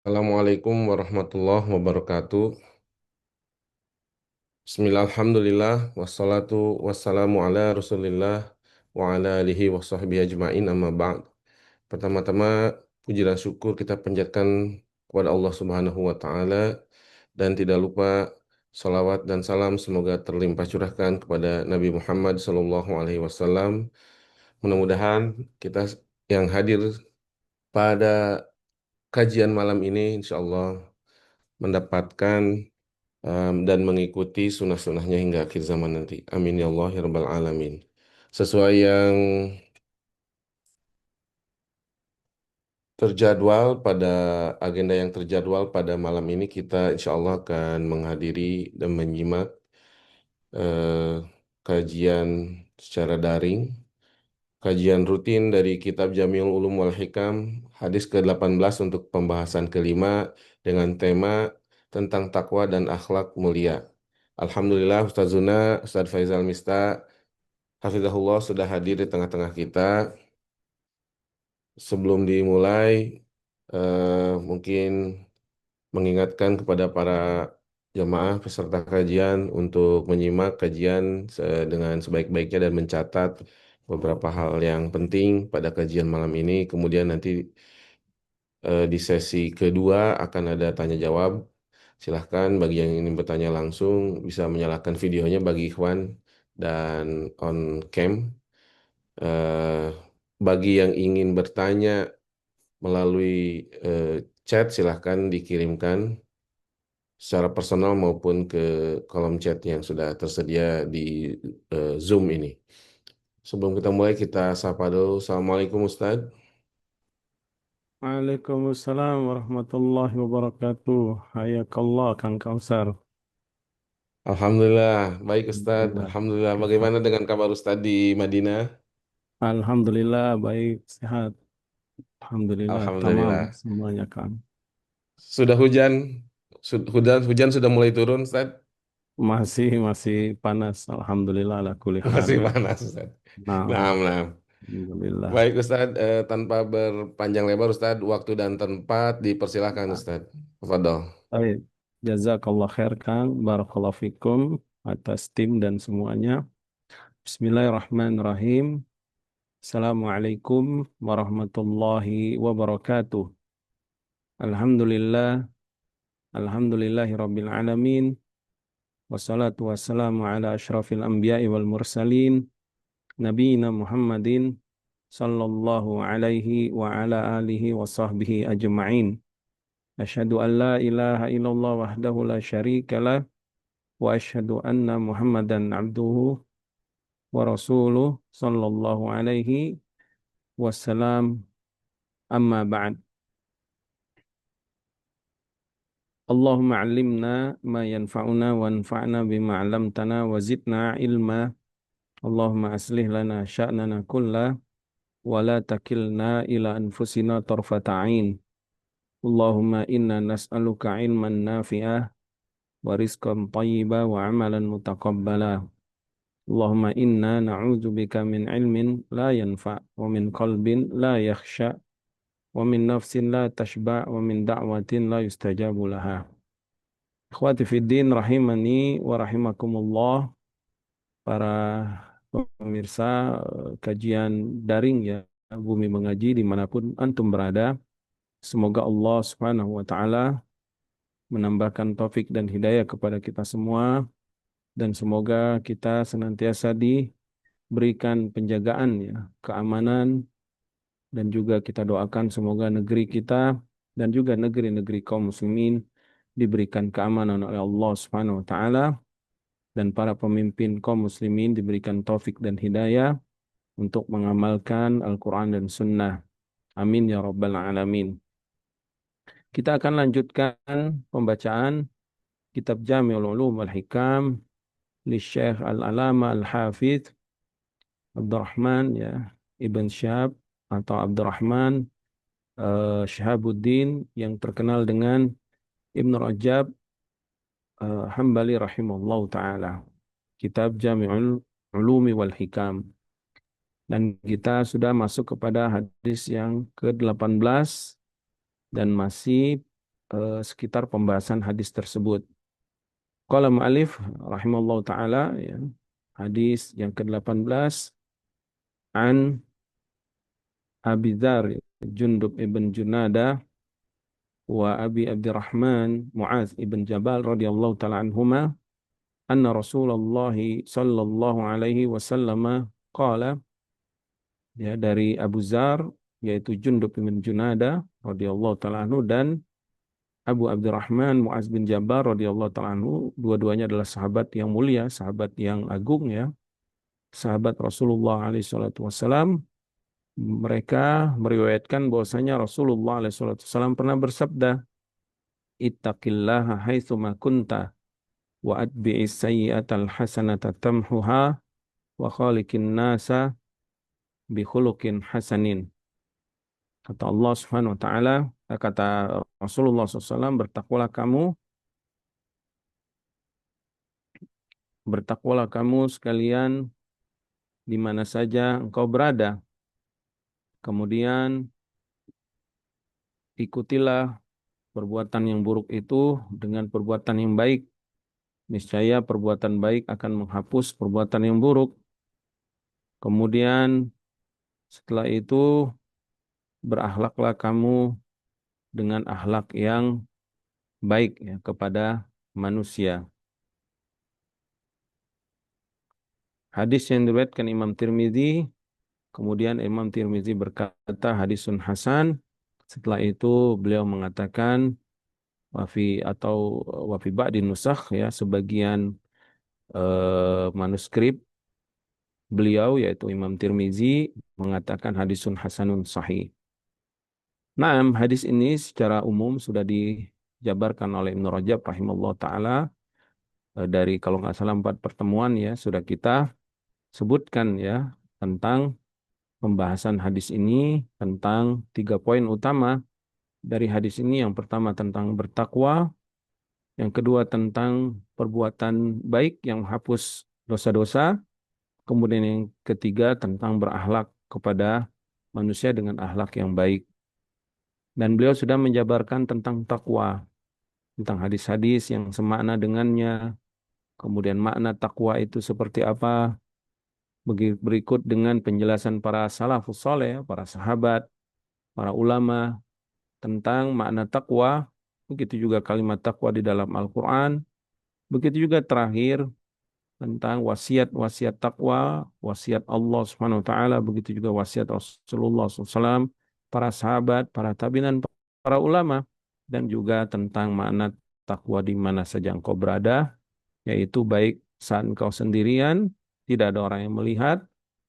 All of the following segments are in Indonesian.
Assalamualaikum warahmatullahi wabarakatuh. Bismillah, alhamdulillah, wassalatu wassalamu ala rasulillah wa ala alihi wa sahbihi ajma'in amma ba'd. Pertama-tama, puji dan syukur kita panjatkan kepada Allah Subhanahu wa Ta'ala, dan tidak lupa salawat dan salam semoga terlimpah curahkan kepada Nabi Muhammad Sallallahu Alaihi Wasallam. Mudah-mudahan kita yang hadir pada kajian malam ini insya Allah mendapatkan dan mengikuti sunnah-sunnahnya hingga akhir zaman nanti. Amin ya Allah ya Rabbal Alamin. Sesuai yang terjadwal pada agenda yang terjadwal pada malam ini, kita insya Allah akan menghadiri dan menyimak eh, kajian secara daring, kajian rutin dari Kitab Jamiul Ulum wal Hikam, hadis ke-18 untuk pembahasan kelima dengan tema tentang takwa dan akhlak mulia. Alhamdulillah Ustazuna, Ustaz Faizal Mista, Hafizahullah sudah hadir di tengah-tengah kita. Sebelum dimulai, mungkin mengingatkan kepada para jemaah peserta kajian untuk menyimak kajian dengan sebaik-baiknya dan mencatat beberapa hal yang penting pada kajian malam ini. Kemudian nanti di sesi kedua akan ada tanya jawab. Silahkan bagi yang ingin bertanya langsung bisa menyalakan videonya bagi Ikhwan dan on cam. Eh, Bagi yang ingin bertanya melalui eh, chat, silahkan dikirimkan secara personal maupun ke kolom chat yang sudah tersedia di Zoom ini. Sebelum kita mulai, kita sapa dulu. Assalamualaikum Ustadz. Waalaikumsalam warahmatullahi wabarakatuh. Hayakallah Kang Kausar. Alhamdulillah, baik Ustadz. Alhamdulillah. Alhamdulillah. Bagaimana dengan kabar Ustadz di Madinah? Alhamdulillah baik sehat. Alhamdulillah tamam Alhamdulillah. semuanya Kang. Sudah hujan? Hujan sudah mulai turun Ustadz? Masih panas. Alhamdulillah ala kulli hal. Masih panas Ustadz. Nah, Nah, nah. alhamdulillah. Baik Ustadz, tanpa berpanjang lebar Ustadz, waktu dan tempat dipersilahkan Ustadz. Tafadhol. Baik. Jazakallah khair Kang. Barakallahu fikum atas tim dan semuanya. Bismillahirrahmanirrahim. Assalamualaikum warahmatullahi wabarakatuh. Alhamdulillah. Alhamdulillahi Rabbil Alamin. Wassalatu wassalamu ala ashrafil anbiya'i wal mursalin. Nabiina Muhammadin sallallahu alaihi wa ala alihi wa sahbihi ajma'in. Asyhadu an la ilaha illallah wahdahu la syarika lah. Wa asyhadu anna Muhammadan abduhu wa rasuluh sallallahu alaihi wassalam. Amma ba'd. Allahumma allimna ma yanfa'una wa anfa'na bima 'allamtana wa zidna ilma. Allahumma aslih lana sya'nana kullah wa la takilna ila anfusina tarfata ain. Allahumma inna nas'aluka ilman nafi'ah wa rizqan tayyiba wa amalan mutaqabbala. Allahumma inna na'udzubika min ilmin la yanfa' wa min qalbin la yakhsha wa min nafsin la tashba' wa min da'watin la yustajabu laha. Ikhwati fid din rahimani wa rahimakumullah, para pemirsa kajian daring ya Bumi Mengaji dimanapun antum berada. Semoga Allah Subhanahu wa Ta'ala menambahkan taufik dan hidayah kepada kita semua, dan semoga kita senantiasa diberikan penjagaan ya, keamanan, dan juga kita doakan semoga negeri kita dan juga negeri-negeri kaum muslimin diberikan keamanan oleh Allah Subhanahu wa Ta'ala, dan para pemimpin kaum muslimin diberikan taufik dan hidayah untuk mengamalkan Al-Quran dan Sunnah. Amin ya Rabbal Alamin. Kita akan lanjutkan pembacaan Kitab Jami'ul Ulum wal Hikam li Syekh Al-Alama Al-Hafidh Abdurrahman ya Ibn Syihab atau Abdurrahman Syihabuddin yang terkenal dengan Ibn Rajab Hambali rahimahullah ta'ala. Kitab Jami'ul Ulumi wal Hikam. Dan kita sudah masuk kepada hadis yang ke-18 dan masih sekitar pembahasan hadis tersebut. Qala mu'alif rahimallahu taala ya, hadis yang ke-18 an Abi Dzar Jundub ibn Junada wa Abi Abdurrahman Muaz ibn Jabal radhiyallahu taala anhuma anna Rasulullah sallallahu alaihi wasallam qala, ya, dari Abu Dzar yaitu Jundub bin Junada radhiyallahu taala anhu dan Abu Abdurrahman Muaz bin Jabal radhiyallahu taala anhu, dua-duanya adalah sahabat yang mulia, sahabat yang agung, ya, sahabat Rasulullah alaihi salatu wasallam. Mereka meriwayatkan bahwasanya Rasulullah alaihi salatu wasallam pernah bersabda, "Ittaqillaha haitsu ma kunta wa atbi'is sayyi'atal hasanata tamhuha wa khaliqin nasa bi khuluqin hasanin." Kata Allah Subhanahu wa taala, kata Rasulullah SAW, bertakwalah kamu sekalian di mana saja engkau berada. Kemudian ikutilah perbuatan yang buruk itu dengan perbuatan yang baik. Niscaya perbuatan baik akan menghapus perbuatan yang buruk. Kemudian setelah itu berakhlaklah kamu dengan akhlak yang baik, ya, kepada manusia. Hadis yang diriwayatkan Imam Tirmizi, kemudian Imam Tirmizi berkata hadisun hasan. Setelah itu beliau mengatakan wafi atau wafi ba'di nusakh, ya, sebagian manuskrip beliau yaitu Imam Tirmizi mengatakan hadisun hasanun sahih. Nah, hadis ini secara umum sudah dijabarkan oleh Ibnu Rajab rahimahullah taala dari kalau nggak salah 4 pertemuan, ya, sudah kita sebutkan, ya, tentang pembahasan hadis ini, tentang 3 poin utama dari hadis ini. Yang pertama tentang bertakwa, yang kedua tentang perbuatan baik yang menghapus dosa-dosa, kemudian yang ketiga tentang berakhlak kepada manusia dengan akhlak yang baik. Dan beliau sudah menjabarkan tentang takwa, tentang hadis-hadis yang semakna dengannya. Kemudian makna takwa itu seperti apa? Berikut dengan penjelasan para salafus saleh, para sahabat, para ulama tentang makna takwa. Begitu juga kalimat takwa di dalam Al-Quran. Begitu juga terakhir tentang wasiat-wasiat takwa, wasiat Allah Subhanahu wa taala, begitu juga wasiat Rasulullah SAW, para sahabat, para tabi'in, dan para ulama, dan juga tentang makna takwa di mana saja engkau berada, yaitu baik saat engkau sendirian, tidak ada orang yang melihat,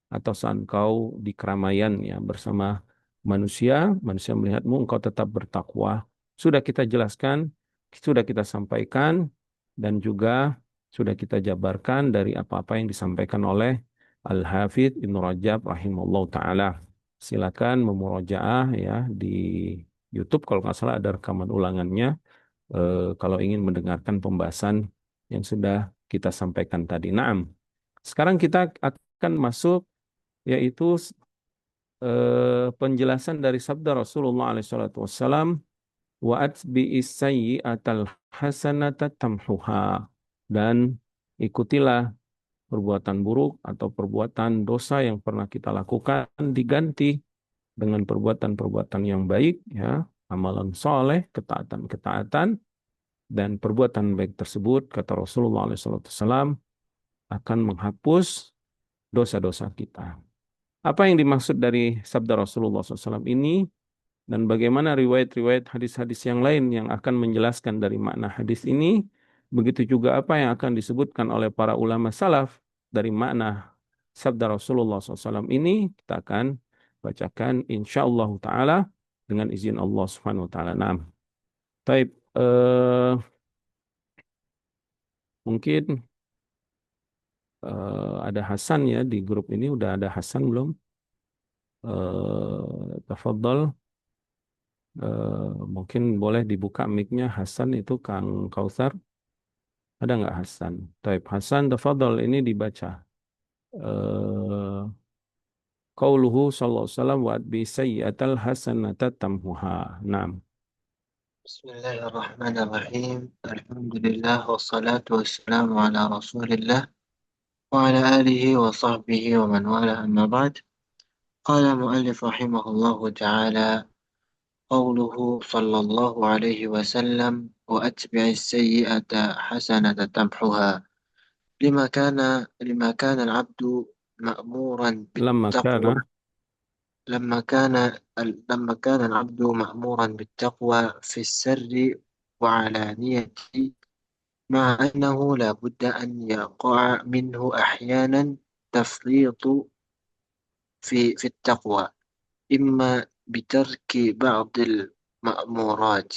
atau saat engkau di keramaian, ya, bersama manusia, manusia melihatmu, engkau tetap bertakwa. Sudah kita jelaskan, sudah kita sampaikan, dan juga sudah kita jabarkan dari apa-apa yang disampaikan oleh Al-Hafidh Ibnu Rajab rahimahullah ta'ala. Silakan memurojaah, ya, di YouTube kalau nggak salah ada rekaman ulangannya, kalau ingin mendengarkan pembahasan yang sudah kita sampaikan tadi. Naam. Sekarang kita akan masuk, yaitu penjelasan dari sabda Rasulullah SAW, wa atbi'is sayyi'atal hasanata tamhuha, dan ikutilah perbuatan buruk atau perbuatan dosa yang pernah kita lakukan diganti dengan perbuatan-perbuatan yang baik, ya, amalan soleh, ketaatan-ketaatan, dan perbuatan baik tersebut, kata Rasulullah SAW, akan menghapus dosa-dosa kita. Apa yang dimaksud dari sabda Rasulullah SAW ini, dan bagaimana riwayat-riwayat hadis-hadis yang lain yang akan menjelaskan dari makna hadis ini, begitu juga apa yang akan disebutkan oleh para ulama salaf dari makna sabda Rasulullah SAW ini, kita akan bacakan insyaallah ta'ala dengan izin Allah Subhanahu wa ta'ala. Nah, taib, mungkin ada Hasan, ya, di grup ini. Udah ada Hasan belum? Tafadhol. Mungkin boleh dibuka mic-nya Hasan itu, Kang Kautsar. Ada nggak Hasan? Taib Hasan, tafadhol, ini dibaca. Eh Qauluhu sallallahu alaihi wasallam wa bi sayyi'atal hasanata tamhuha. Naam. بسم الله الرحمن الرحيم. الحمد لله والصلاة والسلام على رسول الله وعلى آله وصحبه ومن والاه، أما بعد. قال المؤلف رحمه الله تعالى: قوله صلى الله عليه وسلم: وأتبع السيئة حسنة تمحها. لما كان العبد مأمورا Lama بالتقوى kana لما كان العبد مأمورا بالتقوى في السر وعلانية، مع أنه لا بد أن يقع منه أحيانا تفريط في التقوى، إما بترك بعض المأمورات،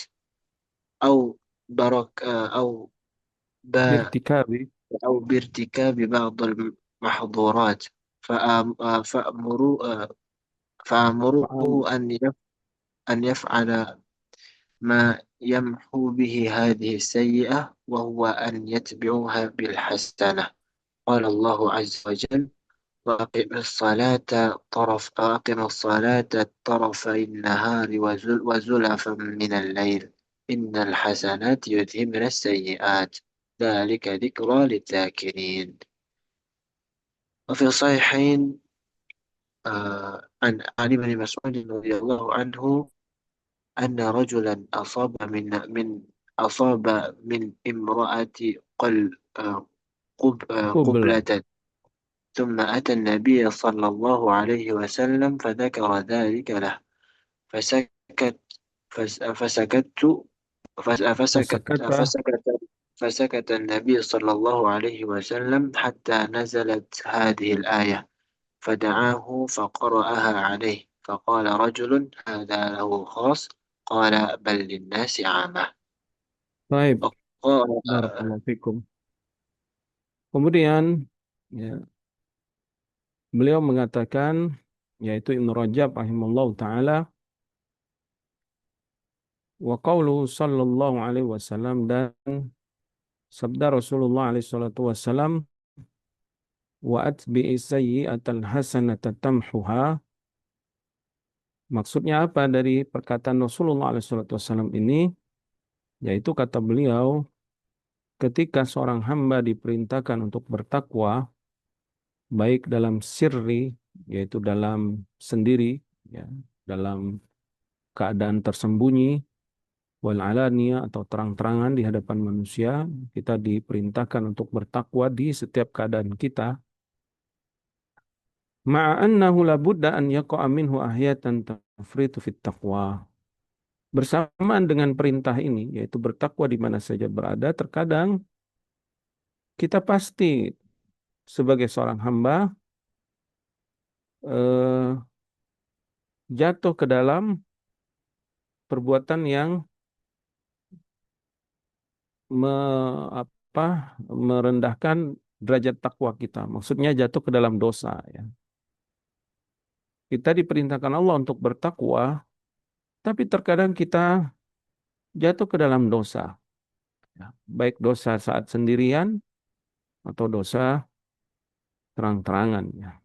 أو برك أو ب birtikabi أو بارتكاب بعض المحظورات. فأمروه fa'al أن يفعل ما يمحو به هذه السيئة، وهو أن يتبعها بالحسنة. قال الله عز وجل: وأقم الصلاة طرفي النهار وزلفا من الليل، إن الحسنات يذهبن السيئات، ذلك ذكرى للذاكرين. وفي الصحيحين عن ابن مسعود رضي الله عنه أن رجلا أصاب من امرأة qubla. قبلة، ثم أتى النبي صلى الله عليه وسلم فذكر ذلك له، فسكت فسكت فسكت Fasakata فسكت فسكت النبي صلى الله عليه وسلم حتى نزلت هذه الآية، فدعاه فقرأها عليه، فقال رجل: هذا له خاص. قال: بل للناس عامة. Baik, وقال barakallahu fikum. Kemudian ya, beliau mengatakan, yaitu Ibnu Rajab rahimallahu taala, wa qawluhu sallallahu alaihi wasallam, dan sabda Rasulullah alaihi salatu wasallam, wa atbi'i sayyi'atal hasanata tamhuha. Maksudnya apa dari perkataan Rasulullah alaihi salatu wasallam ini? Yaitu kata beliau, ketika seorang hamba diperintahkan untuk bertakwa, baik dalam sirri, yaitu dalam sendiri, ya, dalam keadaan tersembunyi, wal alania atau terang-terangan di hadapan manusia, kita diperintahkan untuk bertakwa di setiap keadaan kita. Ma'annahu labudda an yaqa'a minhu ahyatan tafritu fit taqwa. Bersamaan dengan perintah ini, yaitu bertakwa di mana saja berada, terkadang kita pasti sebagai seorang hamba eh, jatuh ke dalam perbuatan yang me, apa, merendahkan derajat takwa kita. Maksudnya jatuh ke dalam dosa. Ya. Kita diperintahkan Allah untuk bertakwa, tapi terkadang kita jatuh ke dalam dosa. Ya. Baik dosa saat sendirian atau dosa terang-terangan. Ya.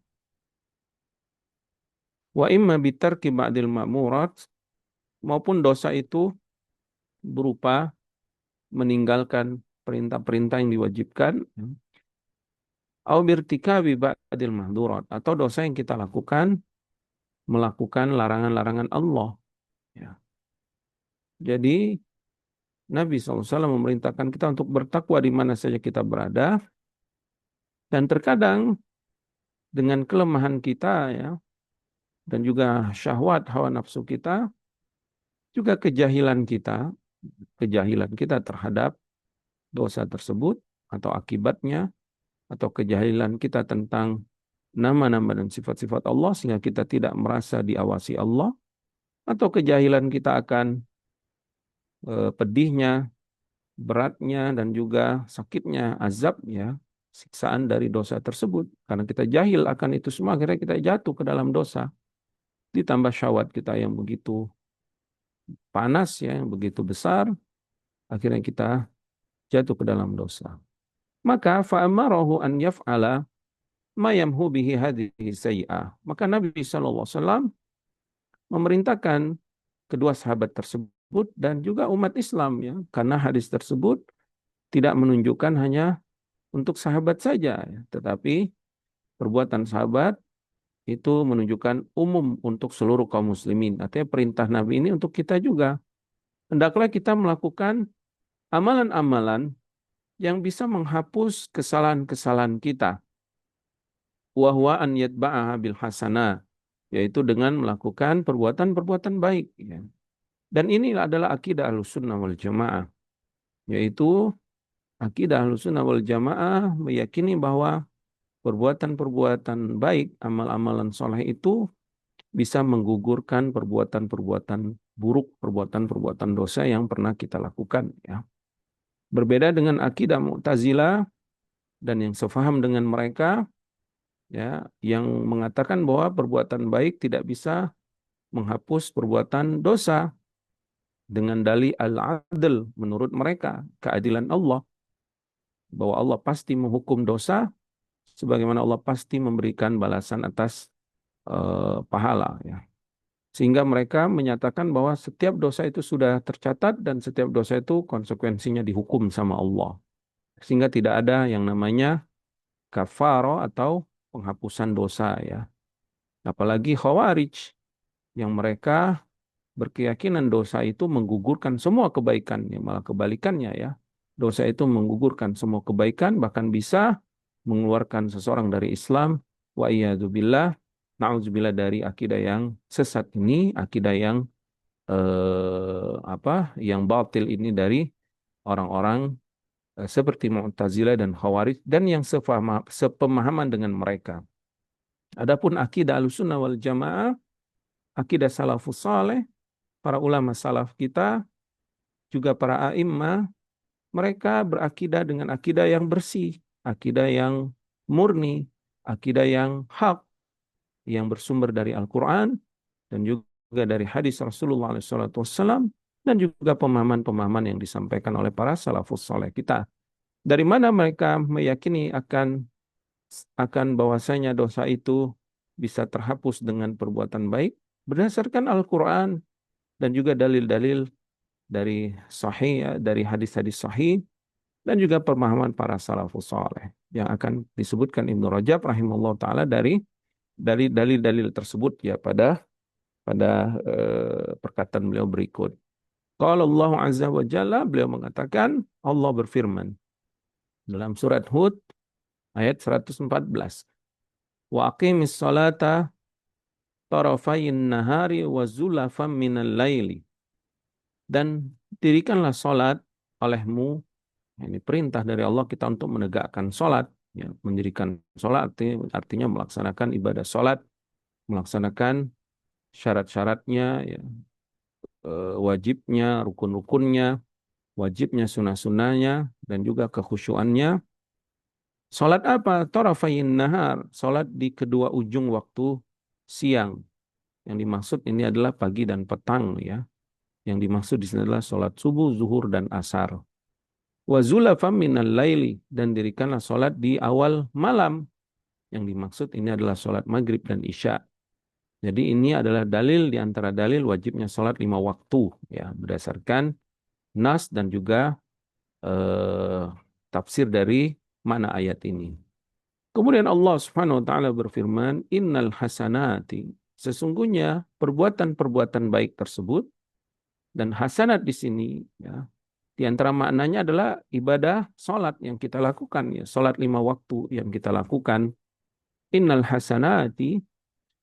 Wa imma bitarki ba'dil ma'murat, maupun dosa itu berupa meninggalkan perintah-perintah yang diwajibkan, ya. Au birtikabi ba'dil mahdurat, atau dosa yang kita lakukan melakukan larangan-larangan Allah. Ya. Jadi Nabi SAW memerintahkan kita untuk bertakwa di mana saja kita berada, dan terkadang dengan kelemahan kita, ya, dan juga syahwat hawa nafsu kita, juga kejahilan kita terhadap dosa tersebut atau akibatnya, atau kejahilan kita tentang nama-nama dan sifat-sifat Allah sehingga kita tidak merasa diawasi Allah, atau kejahilan kita akan pedihnya, beratnya, dan juga sakitnya azab, ya, siksaan dari dosa tersebut. Karena kita jahil akan itu semua, akhirnya kita jatuh ke dalam dosa. Ditambah syahwat kita yang begitu panas, ya, yang begitu besar, akhirnya kita jatuh ke dalam dosa. Maka fa'amarahu an yaf'ala ma yamhu bihi hadhihi sayyi'ah. Maka Nabi SAW memerintahkan kedua sahabat tersebut tersebut dan juga umat Islam ya, karena hadis tersebut tidak menunjukkan hanya untuk sahabat saja, ya, tetapi perbuatan sahabat itu menunjukkan umum untuk seluruh kaum muslimin. Artinya perintah Nabi ini untuk kita juga. Hendaklah kita melakukan amalan-amalan yang bisa menghapus kesalahan-kesalahan kita. Wa huwa an yatba'aha bil hasanah, yaitu dengan melakukan perbuatan-perbuatan baik. Ya. Dan ini adalah akidah Ahlussunnah wal Jamaah, yaitu akidah Ahlussunnah wal Jamaah meyakini bahwa perbuatan-perbuatan baik, amal-amalan soleh itu bisa menggugurkan perbuatan-perbuatan buruk, perbuatan-perbuatan dosa yang pernah kita lakukan. Ya. Berbeda dengan akidah Mu'tazilah dan yang sefaham dengan mereka, ya, yang mengatakan bahwa perbuatan baik tidak bisa menghapus perbuatan dosa dengan dalil al-adl menurut mereka, keadilan Allah, bahwa Allah pasti menghukum dosa sebagaimana Allah pasti memberikan balasan atas pahala, ya. Sehingga mereka menyatakan bahwa setiap dosa itu sudah tercatat dan setiap dosa itu konsekuensinya dihukum sama Allah. Sehingga tidak ada yang namanya kafaro atau penghapusan dosa, ya. Apalagi Khawarij yang mereka berkeyakinan dosa itu menggugurkan semua kebaikan, ya, malah kebalikannya, ya. Dosa itu menggugurkan semua kebaikan, bahkan bisa mengeluarkan seseorang dari Islam. Wa iyadzubillah, na'udzubillah dari akidah yang sesat ini, akidah yang yang batil ini dari orang-orang seperti Mu'tazilah dan Khawarij dan yang sepemahaman dengan mereka. Adapun akidah Ahlussunnah wal Jamaah, akidah salafus saleh, para ulama salaf kita, juga para a'immah, mereka berakidah dengan akidah yang bersih, akidah yang murni, akidah yang hak, yang bersumber dari Al-Quran dan juga dari hadis Rasulullah SAW dan juga pemahaman-pemahaman yang disampaikan oleh para salafus saleh kita. Dari mana mereka meyakini akan bahwasanya dosa itu bisa terhapus dengan perbuatan baik? Berdasarkan Al-Quran dan juga dalil-dalil dari sahih, ya, dari hadis-hadis sahih dan juga pemahaman para salafus saleh yang akan disebutkan Ibnu Rajab rahimahullah taala dari dalil-dalil tersebut, ya, pada perkataan beliau berikut. Qala Allah azza wa jalla, beliau mengatakan, Allah berfirman dalam surat Hud ayat 114. Wa aqimis salata tarafayin nahari wa zulafam minal laili. Dan dirikanlah salat olehmu. Ini perintah dari Allah kita untuk menegakkan salat, ya, mendirikan salat artinya melaksanakan ibadah salat, melaksanakan syarat-syaratnya, ya, wajibnya, rukun-rukunnya, wajibnya, sunnah-sunnahnya, dan juga kekhusyuannya. Salat apa? Tarafayin nahar, salat di kedua ujung waktu siang. Yang dimaksud ini adalah pagi dan petang, ya. Yang dimaksud di sini adalah salat subuh, zuhur, dan asar. Wa zulafam minal laili, dan dirikanlah salat di awal malam. Yang dimaksud ini adalah salat maghrib dan isya. Jadi ini adalah dalil di antara dalil wajibnya salat 5 waktu, ya, berdasarkan nas dan juga tafsir dari makna ayat ini. Kemudian Allah Subhanahu wa taala berfirman, "Innal hasanati", sesungguhnya perbuatan-perbuatan baik tersebut, dan hasanat di sini, ya, di antara maknanya adalah ibadah salat yang kita lakukan, ya, salat 5 waktu yang kita lakukan. Innal hasanati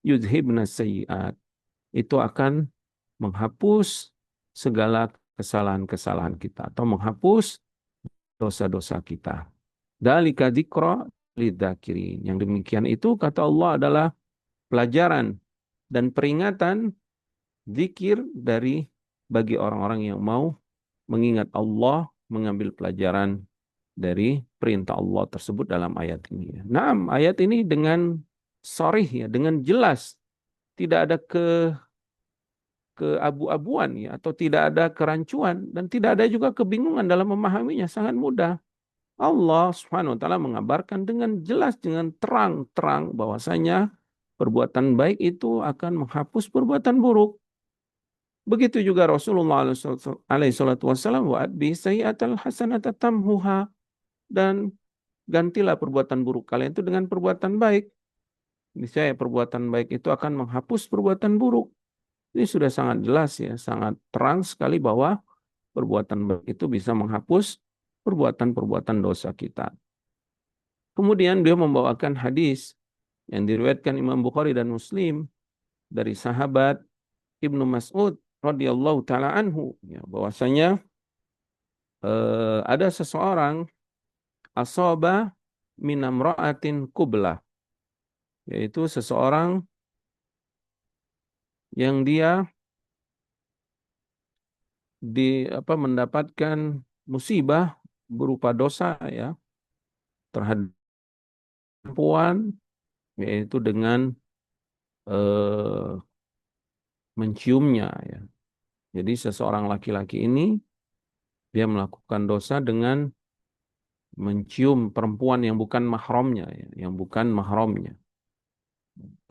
yudhibna sayyi'at, itu akan menghapus segala kesalahan-kesalahan kita atau menghapus dosa-dosa kita. Dzalika dzikra lidzakirin. Yang demikian itu kata Allah adalah pelajaran dan peringatan, zikir bagi orang-orang yang mau mengingat Allah, mengambil pelajaran dari perintah Allah tersebut dalam ayat ini. Nah, ayat ini dengan sharih, ya, dengan jelas, tidak ada keabu-abuan, ya, atau tidak ada kerancuan dan tidak ada juga kebingungan dalam memahaminya, sangat mudah. Allah Subhanahu wa taala mengabarkan dengan jelas, dengan terang-terang bahwasanya perbuatan baik itu akan menghapus perbuatan buruk. Begitu juga Rasulullah alaihi salatu wassalam, wa atbi sayyi'atal hasanata tamhuha, dan gantilah perbuatan buruk kalian itu dengan perbuatan baik. Niscaya perbuatan baik itu akan menghapus perbuatan buruk. Ini sudah sangat jelas ya, sangat terang sekali bahwa perbuatan baik itu bisa menghapus perbuatan-perbuatan dosa kita. Kemudian beliau membawakan hadis yang diriwayatkan Imam Bukhari dan Muslim dari sahabat Ibnu Mas'ud radhiyallahu taala anhu, ya, bahwasanya ada seseorang asaba minamra'atin kublah, yaitu seseorang yang dia mendapatkan musibah berupa dosa ya terhadap perempuan, yaitu dengan eh, menciumnya ya. Jadi seseorang laki-laki ini dia melakukan dosa dengan mencium perempuan yang bukan mahramnya ya, yang bukan mahramnya.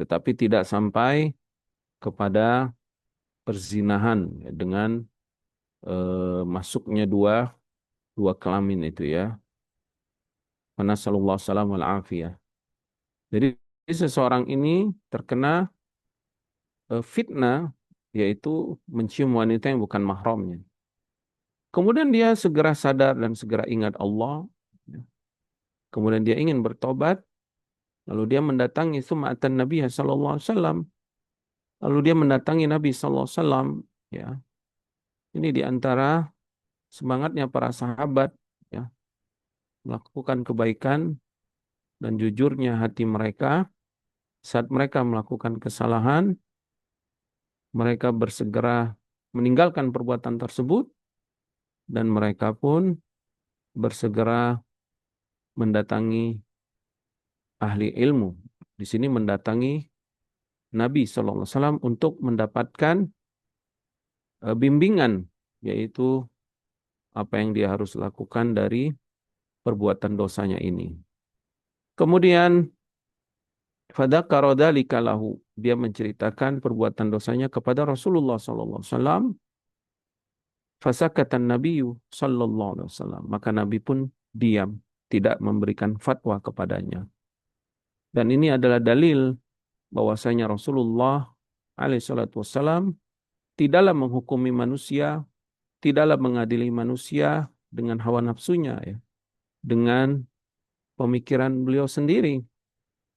Tetapi tidak sampai kepada perzinahan ya, dengan masuknya dua dua kelamin itu ya. Nasallallahu salam wal afiyah. Jadi seseorang ini terkena fitnah, yaitu mencium wanita yang bukan mahramnya. Kemudian dia segera sadar dan segera ingat Allah. Ya. Kemudian dia ingin bertobat. Lalu dia mendatangi sum'atan Nabi sallallahu alaihi wasallam. Lalu dia mendatangi Nabi sallallahu alaihi wasallam. Ya, ini di antara semangatnya para sahabat ya, melakukan kebaikan dan jujurnya hati mereka saat mereka melakukan kesalahan, mereka bersegera meninggalkan perbuatan tersebut dan mereka pun bersegera mendatangi ahli ilmu. Di sini mendatangi Nabi Shallallahu Alaihi Wasallam untuk mendapatkan bimbingan, yaitu apa yang dia harus lakukan dari perbuatan dosanya ini. Kemudian fadzakara dzalika lahu, dia menceritakan perbuatan dosanya kepada Rasulullah Shallallahu Alaihi Wasallam. Fasakatan Nabiyyu Shallallahu Alaihi Wasallam, maka Nabi pun diam, tidak memberikan fatwa kepadanya. Dan ini adalah dalil bahwasanya Rasulullah alaihi salatu wassalam tidaklah menghukumi manusia, tidaklah mengadili manusia dengan hawa nafsunya ya, dengan pemikiran beliau sendiri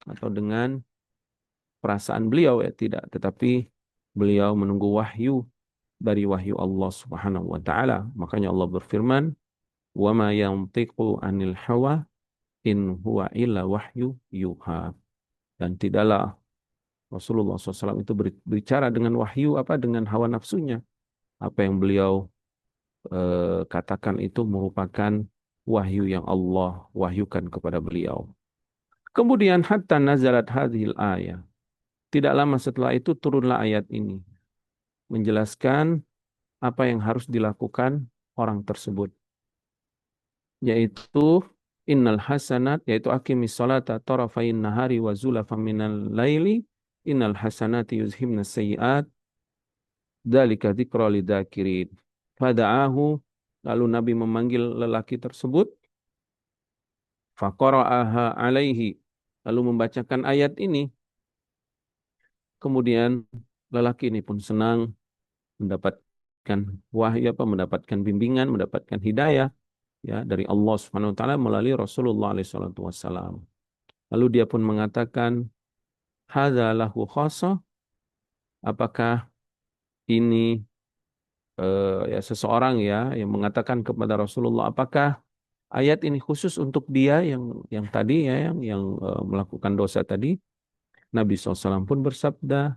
atau dengan perasaan beliau ya, tidak, tetapi beliau menunggu wahyu dari wahyu Allah Subhanahu wa taala. Makanya Allah berfirman, "Wa ma yantiqu 'anil hawa in huwa illa wahyu yuha." Dan tidaklah Rasulullah SAW itu berbicara dengan wahyu apa dengan hawa nafsunya. Apa yang beliau katakan itu merupakan wahyu yang Allah wahyukan kepada beliau. Kemudian hatta nazalat hadhil ayah. Tidak lama setelah itu turunlah ayat ini menjelaskan apa yang harus dilakukan orang tersebut, yaitu innal hasanat, yaitu aqimis salata tarafain nahari wa zulafan minal laili, innal hasanati yuzhibnas sayyi'at, dzalika dzikra lidzakirin. Fada'ahu, lalu Nabi memanggil lelaki tersebut, faqara'aha alaihi, lalu membacakan ayat ini. Kemudian lelaki ini pun senang mendapatkan wahyu apa, mendapatkan bimbingan, mendapatkan hidayah ya dari Allah Subhanahu wa taala melalui Rasulullah alaihi salatu wassalam. Lalu dia pun mengatakan, hadza lahu khassa, apakah ini ya seseorang ya yang mengatakan kepada Rasulullah, apakah ayat ini khusus untuk dia yang tadi ya yang melakukan dosa tadi? Nabi SAW pun bersabda,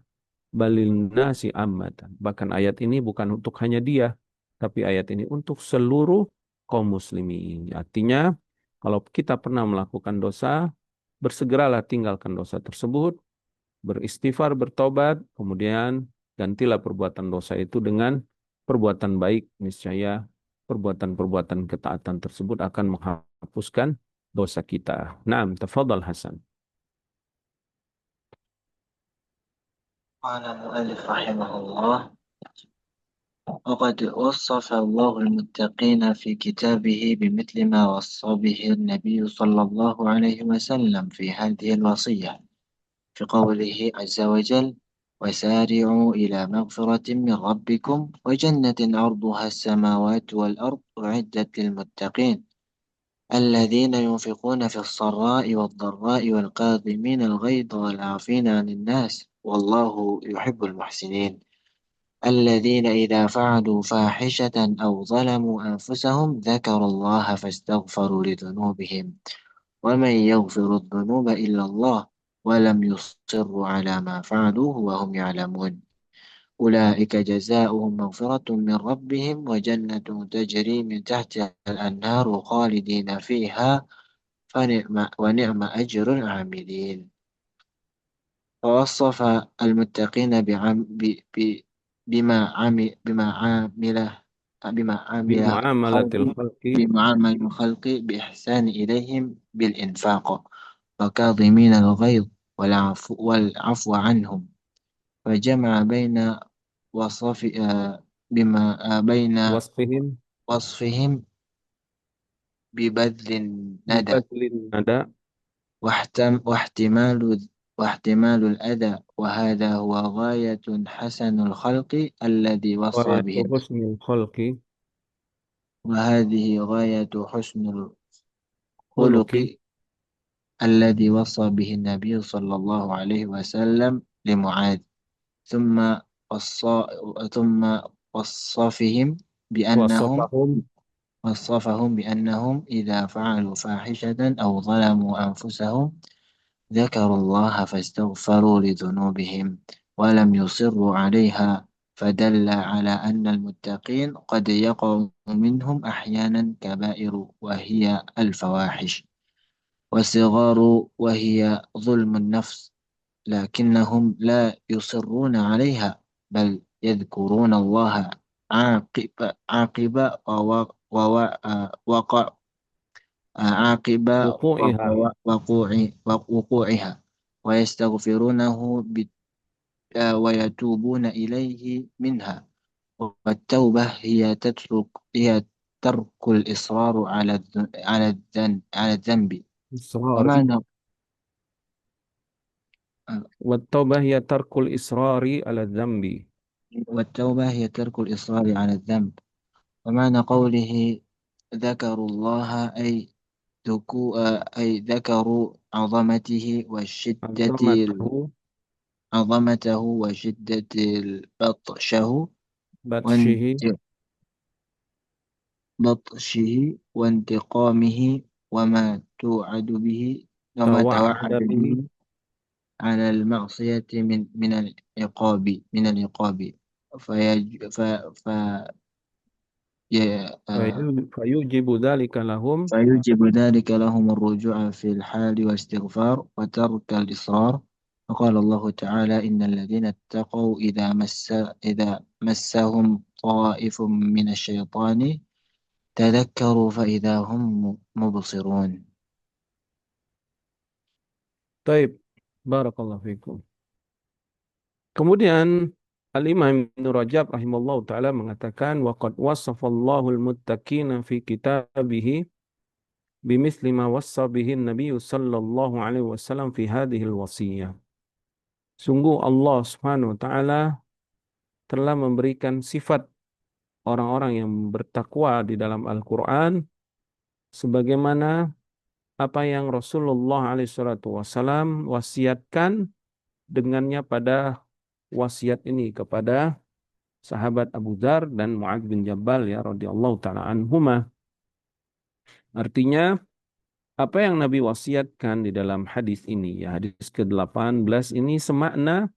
balil nasi ammatan. Bahkan ayat ini bukan untuk hanya dia, tapi ayat ini untuk seluruh kaum muslimin. Artinya, kalau kita pernah melakukan dosa, bersegeralah tinggalkan dosa tersebut, beristighfar, bertobat, kemudian gantilah perbuatan dosa itu dengan perbuatan baik. Niscaya perbuatan-perbuatan ketaatan tersebut akan menghapuskan dosa kita. Naam, tafadhal Hasan. قال المؤلف رحمه الله وقد وصف الله المتقين في كتابه بمثل ما وصى به النبي صلى الله عليه وسلم في هذه الوصية في قوله عز وجل: وسارعوا إلى مغفرة من ربكم وجنة عرضها السماوات والأرض أعدت للمتقين الذين ينفقون في السراء والضراء والكاظمين الغيظ والعافين عن الناس والله يحب المحسنين الذين إذا فعلوا فاحشة أو ظلموا أنفسهم ذكروا الله فاستغفروا لذنوبهم ومن يغفر الذنوب إلا الله ولم يصروا على ما فعلوا وهم يعلمون أولئك جزاؤهم مغفرة من ربهم وجنة تجري من تحتها الأنهار خالدين فيها ونعم أجر العاملين. ووصف المتقين بما عامل بمعاملة خلق الخلق بمعامل الخلق بإحسان إليهم بالإنفاق وكاظمين الغيظ والعفو عنهم فجمع بين وصف بما بين وصفهم وصفهم ببذل الندى ببذل الندى واحتمال الأذى وهذا هو غاية حسن الخلق الذي وصى غاية به حسن الخلق وهذه غاية حسن خلق الخلق الذي وصى به النبي صلى الله عليه وسلم لمعاذ ثم وصى ثم وصفهم بأنهم وصفهم إذا فعلوا فاحشة أو ظلموا أنفسهم ذكروا الله فاستغفروا لذنوبهم ولم يصروا عليها فدل على أن المتقين قد يقع منهم أحيانا كبائر وهي الفواحش والصغار وهي ظلم النفس لكنهم لا يصرون عليها بل يذكرون الله عاقب وقع عاقب وقوعها وقوعها ويستغفرونه ويتوبون إليه منها والتوبة هي ترك الإصرار على الذنب إصرار ومعنى والتوبة هي ترك الإصرار على الذنب والتوبة هي ترك الإصرار على الذنب ومعنى قوله ذكروا الله أي ذكروا عظمته عظمته وشدة بطشه بطشه وانتقامه وما توعد به وما توعد توعد به به على المعصية من العقاب فيج ف ف ي- آه، فيوجب ذلك لهم فيوجب ذلك لهم الرجوع في الحال والاستغفار وترك الإصرار وقال الله تعالى إن الذين اتقوا إذا مسهم طائف من الشيطان تذكروا فإذا هم مبصرون. طيب barakallahu fikum. Kemudian Al-Imam Ibnu Rajab rahimallahu taala mengatakan waqad wasafallahu al-muttaqina fi kitabihi bimithli ma wassa bihi Nabi sallallahu alaihi wasallam fi hadhihi al-wasiyah. Sungguh Allah Subhanahu wa taala telah memberikan sifat orang-orang yang bertakwa di dalam Al-Qur'an sebagaimana apa yang Rasulullah alaihi salatu wasallam wasiatkan dengannya pada wasiat ini kepada sahabat Abu Dzar dan Muadz bin Jabal ya radhiyallahu taala anhuma. Artinya apa yang Nabi wasiatkan di dalam hadis ini ya hadis ke-18 ini semakna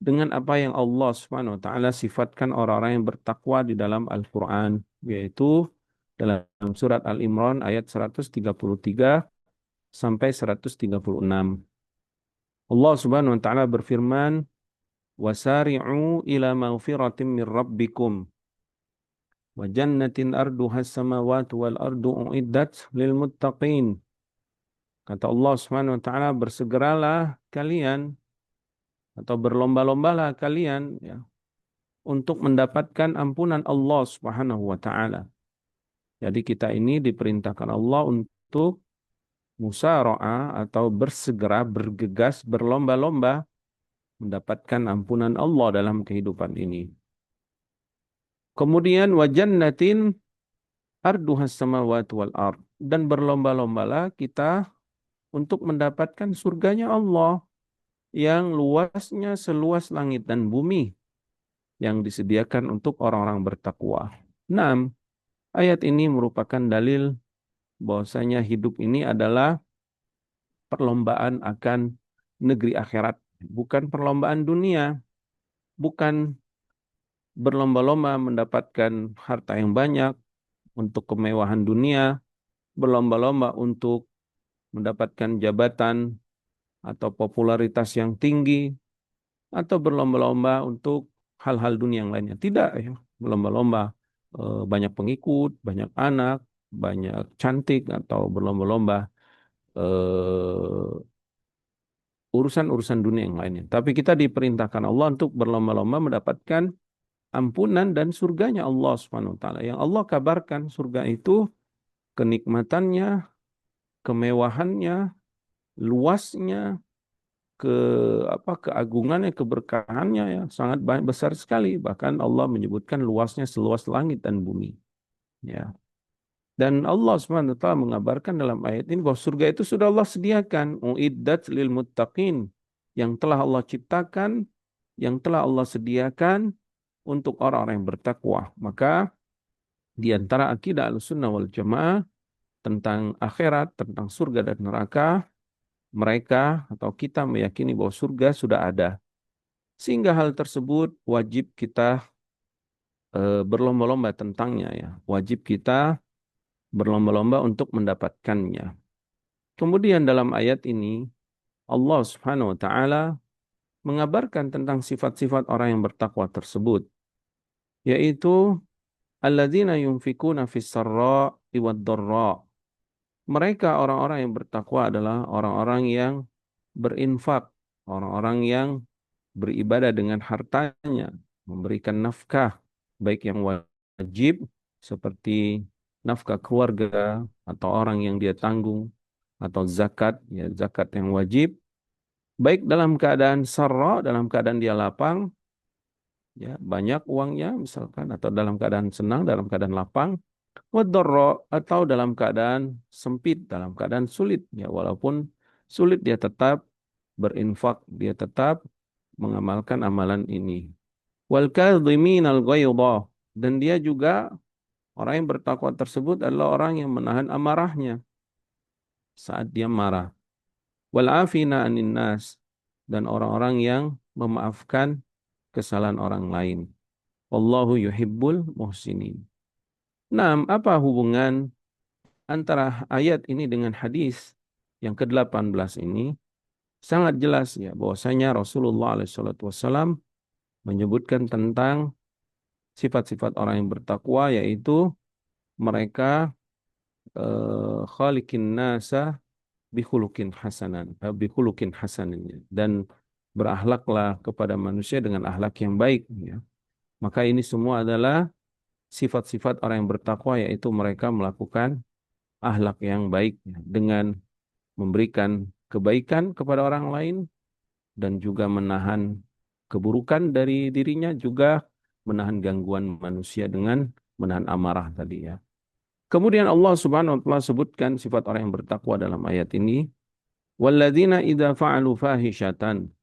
dengan apa yang Allah Subhanahu wa taala sifatkan orang-orang yang bertakwa di dalam Al-Qur'an yaitu dalam surat Al-Imran ayat 133 sampai 136. Allah Subhanahu wa taala berfirman wasari'u ila maghfiratin min rabbikum wa jannatin arduha samawati wal ardu uiddat lil muttaqin. Kata Allah Subhanahu wa taala, bersegeralah kalian atau berlomba-lombalah kalian ya, untuk mendapatkan ampunan Allah Subhanahu wa taala. Jadi kita ini diperintahkan Allah untuk musara'ah atau bersegera, bergegas, berlomba-lomba mendapatkan ampunan Allah dalam kehidupan ini. Kemudian wa jannatin arduhas samawati wal ard, dan berlomba-lombalah kita untuk mendapatkan surganya Allah yang luasnya seluas langit dan bumi yang disediakan untuk orang-orang bertakwa. 6. Ayat ini merupakan dalil bahwasanya hidup ini adalah perlombaan akan negeri akhirat, bukan perlombaan dunia, bukan berlomba-lomba mendapatkan harta yang banyak untuk kemewahan dunia, berlomba-lomba untuk mendapatkan jabatan atau popularitas yang tinggi, atau berlomba-lomba untuk hal-hal dunia yang lainnya. Tidak ya, berlomba-lomba banyak pengikut, banyak anak, banyak cantik, atau berlomba-lomba urusan-urusan dunia yang lainnya. Tapi kita diperintahkan Allah untuk berlomba-lomba mendapatkan ampunan dan surganya Allah Subhanahu wa taala. Yang Allah kabarkan surga itu kenikmatannya, kemewahannya, luasnya, ke keagungannya, keberkahannya ya sangat besar sekali. Bahkan Allah menyebutkan luasnya seluas langit dan bumi. Ya. Dan Allah Subhanahu wa taala mengabarkan dalam ayat ini bahwa surga itu sudah Allah sediakan, uiddat lil muttaqin, yang telah Allah ciptakan, yang telah Allah sediakan untuk orang-orang yang bertakwa. Maka di antara akidah Ahlussunnah wal Jamaah tentang akhirat, tentang surga dan neraka, mereka atau kita meyakini bahwa surga sudah ada. Sehingga hal tersebut wajib kita berlomba-lomba tentangnya ya. Wajib kita berlomba-lomba untuk mendapatkannya. Kemudian dalam ayat ini Allah Subhanahu wa taala mengabarkan tentang sifat-sifat orang yang bertakwa tersebut, yaitu alladzina yunfikuna fis sarra'i wad dharra. Mereka orang-orang yang bertakwa adalah orang-orang yang berinfak, orang-orang yang beribadah dengan hartanya, memberikan nafkah, baik yang wajib seperti nafkah keluarga atau orang yang dia tanggung, atau zakat, ya zakat yang wajib, baik dalam keadaan sarra, dalam keadaan dia lapang, ya banyak uangnya misalkan, atau dalam keadaan senang, dalam keadaan lapang, wadorro, atau dalam keadaan sempit, dalam keadaan sulit, ya walaupun sulit dia tetap berinfak, dia tetap mengamalkan amalan ini. Wal kadhiminal ghaidha, dan dia juga orang yang bertakwa tersebut adalah orang yang menahan amarahnya saat dia marah. Wal afina anin nas, dan orang-orang yang memaafkan kesalahan orang lain. Wallahu yuhibbul muhsinin. Nah, apa hubungan antara ayat ini dengan hadis yang ke-18 ini? Sangat jelas ya bahwasanya Rasulullah SAW menyebutkan tentang sifat-sifat orang yang bertakwa, yaitu mereka khaliqin nasa bihulukin hasanin, dan berakhlaklah kepada manusia dengan akhlak yang baik ya. Maka ini semua adalah sifat-sifat orang yang bertakwa, yaitu mereka melakukan akhlak yang baik ya, dengan memberikan kebaikan kepada orang lain dan juga menahan keburukan dari dirinya, juga menahan gangguan manusia dengan menahan amarah tadi ya. Kemudian Allah Subhanahu wa taala sebutkan sifat orang yang bertakwa dalam ayat ini, walladzina idza fa'alu fahishatan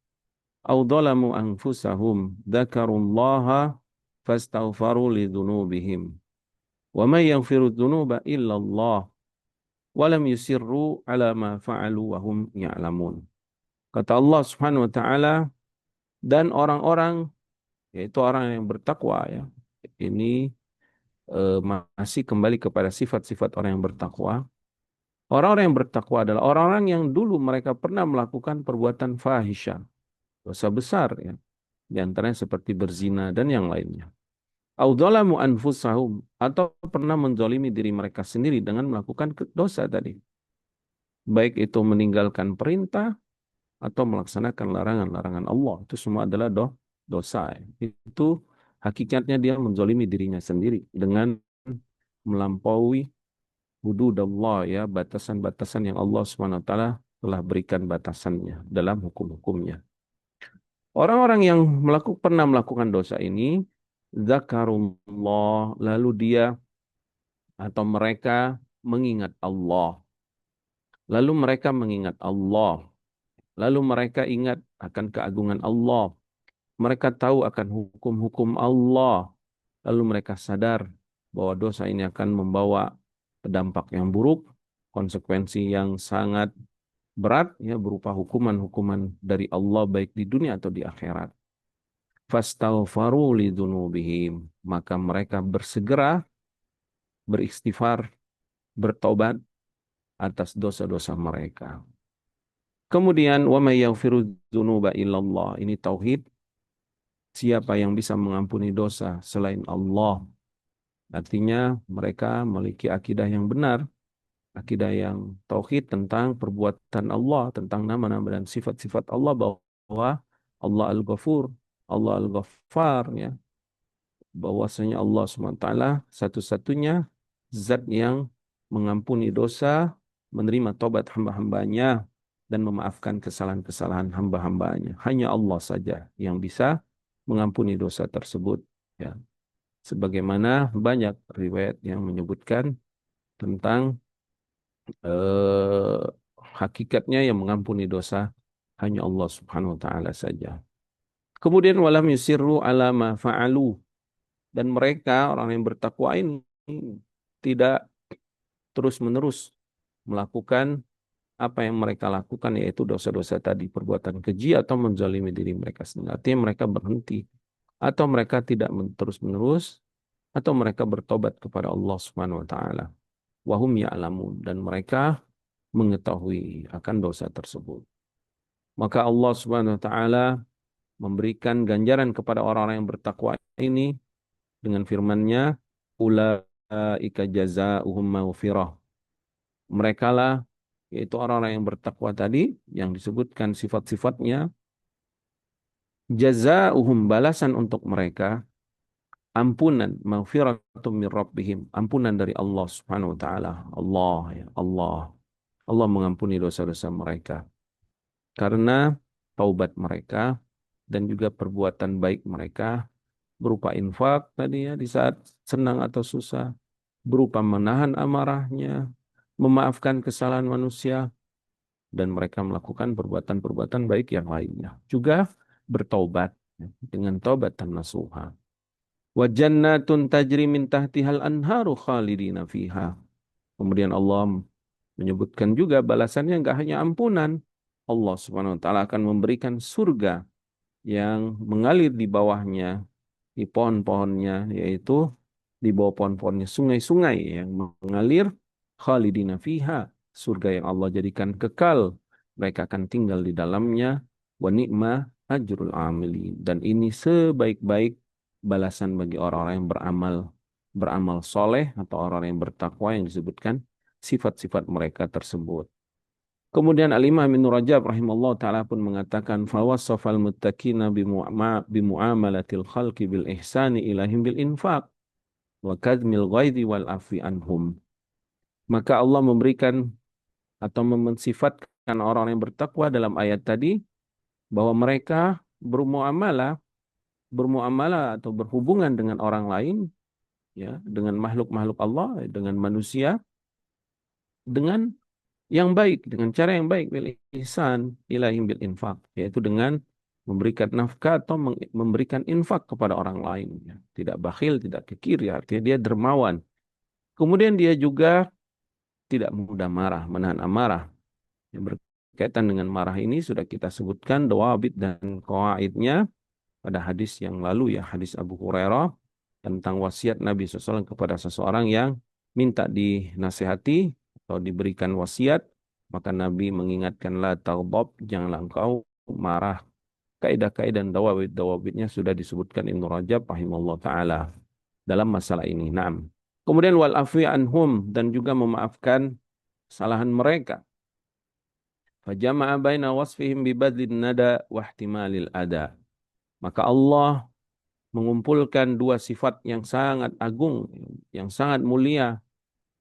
aw dhalamu anfusahum dzakarullaha fastaghfaru lidzunubihim wa may yaghfiru dzunuba illa Allah wa lam yusirru ala ma fa'alu wa hum ya'lamun. Kata Allah Subhanahu wa taala, dan orang-orang, yaitu orang yang bertakwa ya. Ini masih kembali kepada sifat-sifat orang yang bertakwa. Orang-orang yang bertakwa adalah orang-orang yang dulu mereka pernah melakukan perbuatan fahisyah, dosa besar ya. Di antaranya seperti berzina dan yang lainnya. Au dzalamu anfusahum, atau pernah menzalimi diri mereka sendiri dengan melakukan dosa tadi. Baik itu meninggalkan perintah atau melaksanakan larangan-larangan Allah. Itu semua adalah dosa. Itu Hakikatnya dia menzolimi dirinya sendiri dengan melampaui hududallah, ya, batasan-batasan yang Allah SWT telah berikan batasannya dalam hukum-hukumnya. Orang-orang yang pernah melakukan dosa ini, zakarullah, lalu dia atau mereka mengingat Allah. Lalu mereka mengingat Allah. Lalu mereka ingat akan keagungan Allah. Mereka tahu akan hukum-hukum Allah. Lalu mereka sadar bahwa dosa ini akan membawa dampak yang buruk, konsekuensi yang sangat berat, ya, berupa hukuman-hukuman dari Allah baik di dunia atau di akhirat. Fastaghfaru lidzunubihim, maka mereka bersegera beristighfar, bertobat atas dosa-dosa mereka. Kemudian wa may yaghfiru dzunuba illallah. Ini tauhid. Siapa yang bisa mengampuni dosa selain Allah? Artinya mereka memiliki akidah yang benar, akidah yang tauhid tentang perbuatan Allah, tentang nama-nama dan sifat-sifat Allah, bahwa Allah Al-Ghafur, Allah Al-Ghaffar, ya, bahwasanya Allah SWT satu-satunya zat yang mengampuni dosa, menerima tobat hamba-hambanya, dan memaafkan kesalahan-kesalahan hamba-hambanya. Hanya Allah saja yang bisa mengampuni dosa tersebut. Ya. Sebagaimana banyak riwayat yang menyebutkan tentang eh, hakikatnya yang mengampuni dosa hanya Allah Subhanahu wa taala saja. Kemudian walam yusirru ala ma fa'alu, dan mereka orang yang bertakwa ini tidak terus-menerus melakukan apa yang mereka lakukan, yaitu dosa-dosa tadi, perbuatan keji atau menzalimi diri mereka sendiri. Artinya mereka berhenti, atau mereka tidak terus-menerus, atau mereka bertobat kepada Allah Subhanahu wa taala. Wahum ya'lamun, dan mereka mengetahui akan dosa tersebut. Maka Allah Subhanahu wa taala memberikan ganjaran kepada orang-orang yang bertakwa ini dengan firman-Nya, ulaika jazaohum maghfirah. Mereka lah, yaitu orang-orang yang bertakwa tadi, yang disebutkan sifat-sifatnya, jazaohum, balasan untuk mereka, ampunan, maghfiratum min rabbihim, ampunan dari Allah Subhanahu wa taala. Allah, ya Allah. Allah mengampuni dosa-dosa mereka karena taubat mereka dan juga perbuatan baik mereka, berupa infak tadi, ya, di saat senang atau susah, berupa menahan amarahnya, memaafkan kesalahan manusia, dan mereka melakukan perbuatan-perbuatan baik yang lainnya. Juga bertaubat, ya, dengan taubatan nasuha. Wa jannatun tajri min tahtihal anharu khalidina fiha. Kemudian Allah menyebutkan juga balasannya nggak hanya ampunan. Allah Subhanahu wa taala akan memberikan surga yang mengalir di bawahnya, di pohon-pohonnya, yaitu di bawah pohon-pohonnya sungai-sungai yang mengalir, khalidina fiha, surga yang Allah jadikan kekal, mereka akan tinggal di dalamnya, wa ni'ma ajrul amili, dan ini sebaik-baik balasan bagi orang-orang yang beramal soleh atau orang yang bertakwa yang disebutkan sifat-sifat mereka tersebut. Kemudian Al-Imam Ibnu Rajab rahimallahu taala pun mengatakan fawassafal muttaqina bimuamalatil khalqi bil ihsani ilahim bil infaq wa kadmil ghaidhi wal afi anhum. Maka Allah memberikan atau mensifatkan orang yang bertakwa dalam ayat tadi bahwa mereka bermuamalah atau berhubungan dengan orang lain, ya, dengan makhluk-makhluk Allah, dengan manusia, dengan yang baik, dengan cara yang baik, bil ihsan ilaihim bil infak, yaitu dengan memberikan nafkah atau memberikan infak kepada orang lain, ya. Tidak bakhil, tidak kikir, ya, artinya dia dermawan. Kemudian dia juga tidak mudah marah, menahan amarah. Yang berkaitan dengan marah ini sudah kita sebutkan dawabit dan qawaidnya pada hadis yang lalu, ya, hadis Abu Hurairah tentang wasiat Nabi SAW kepada seseorang yang minta dinasihati atau diberikan wasiat, maka Nabi mengingatkan, la taghdab, janganlah engkau marah. Kaidah-kaidah dan dawabitnya sudah disebutkan Ibnu Rajab rahimahullah taala dalam masalah ini. Naam. Kemudian wal afwi anhum, dan juga memaafkan kesalahan mereka. Fajama'a baina wasfihim bibadlin nada wa ihtimalil ada. Maka Allah mengumpulkan dua sifat yang sangat agung, yang sangat mulia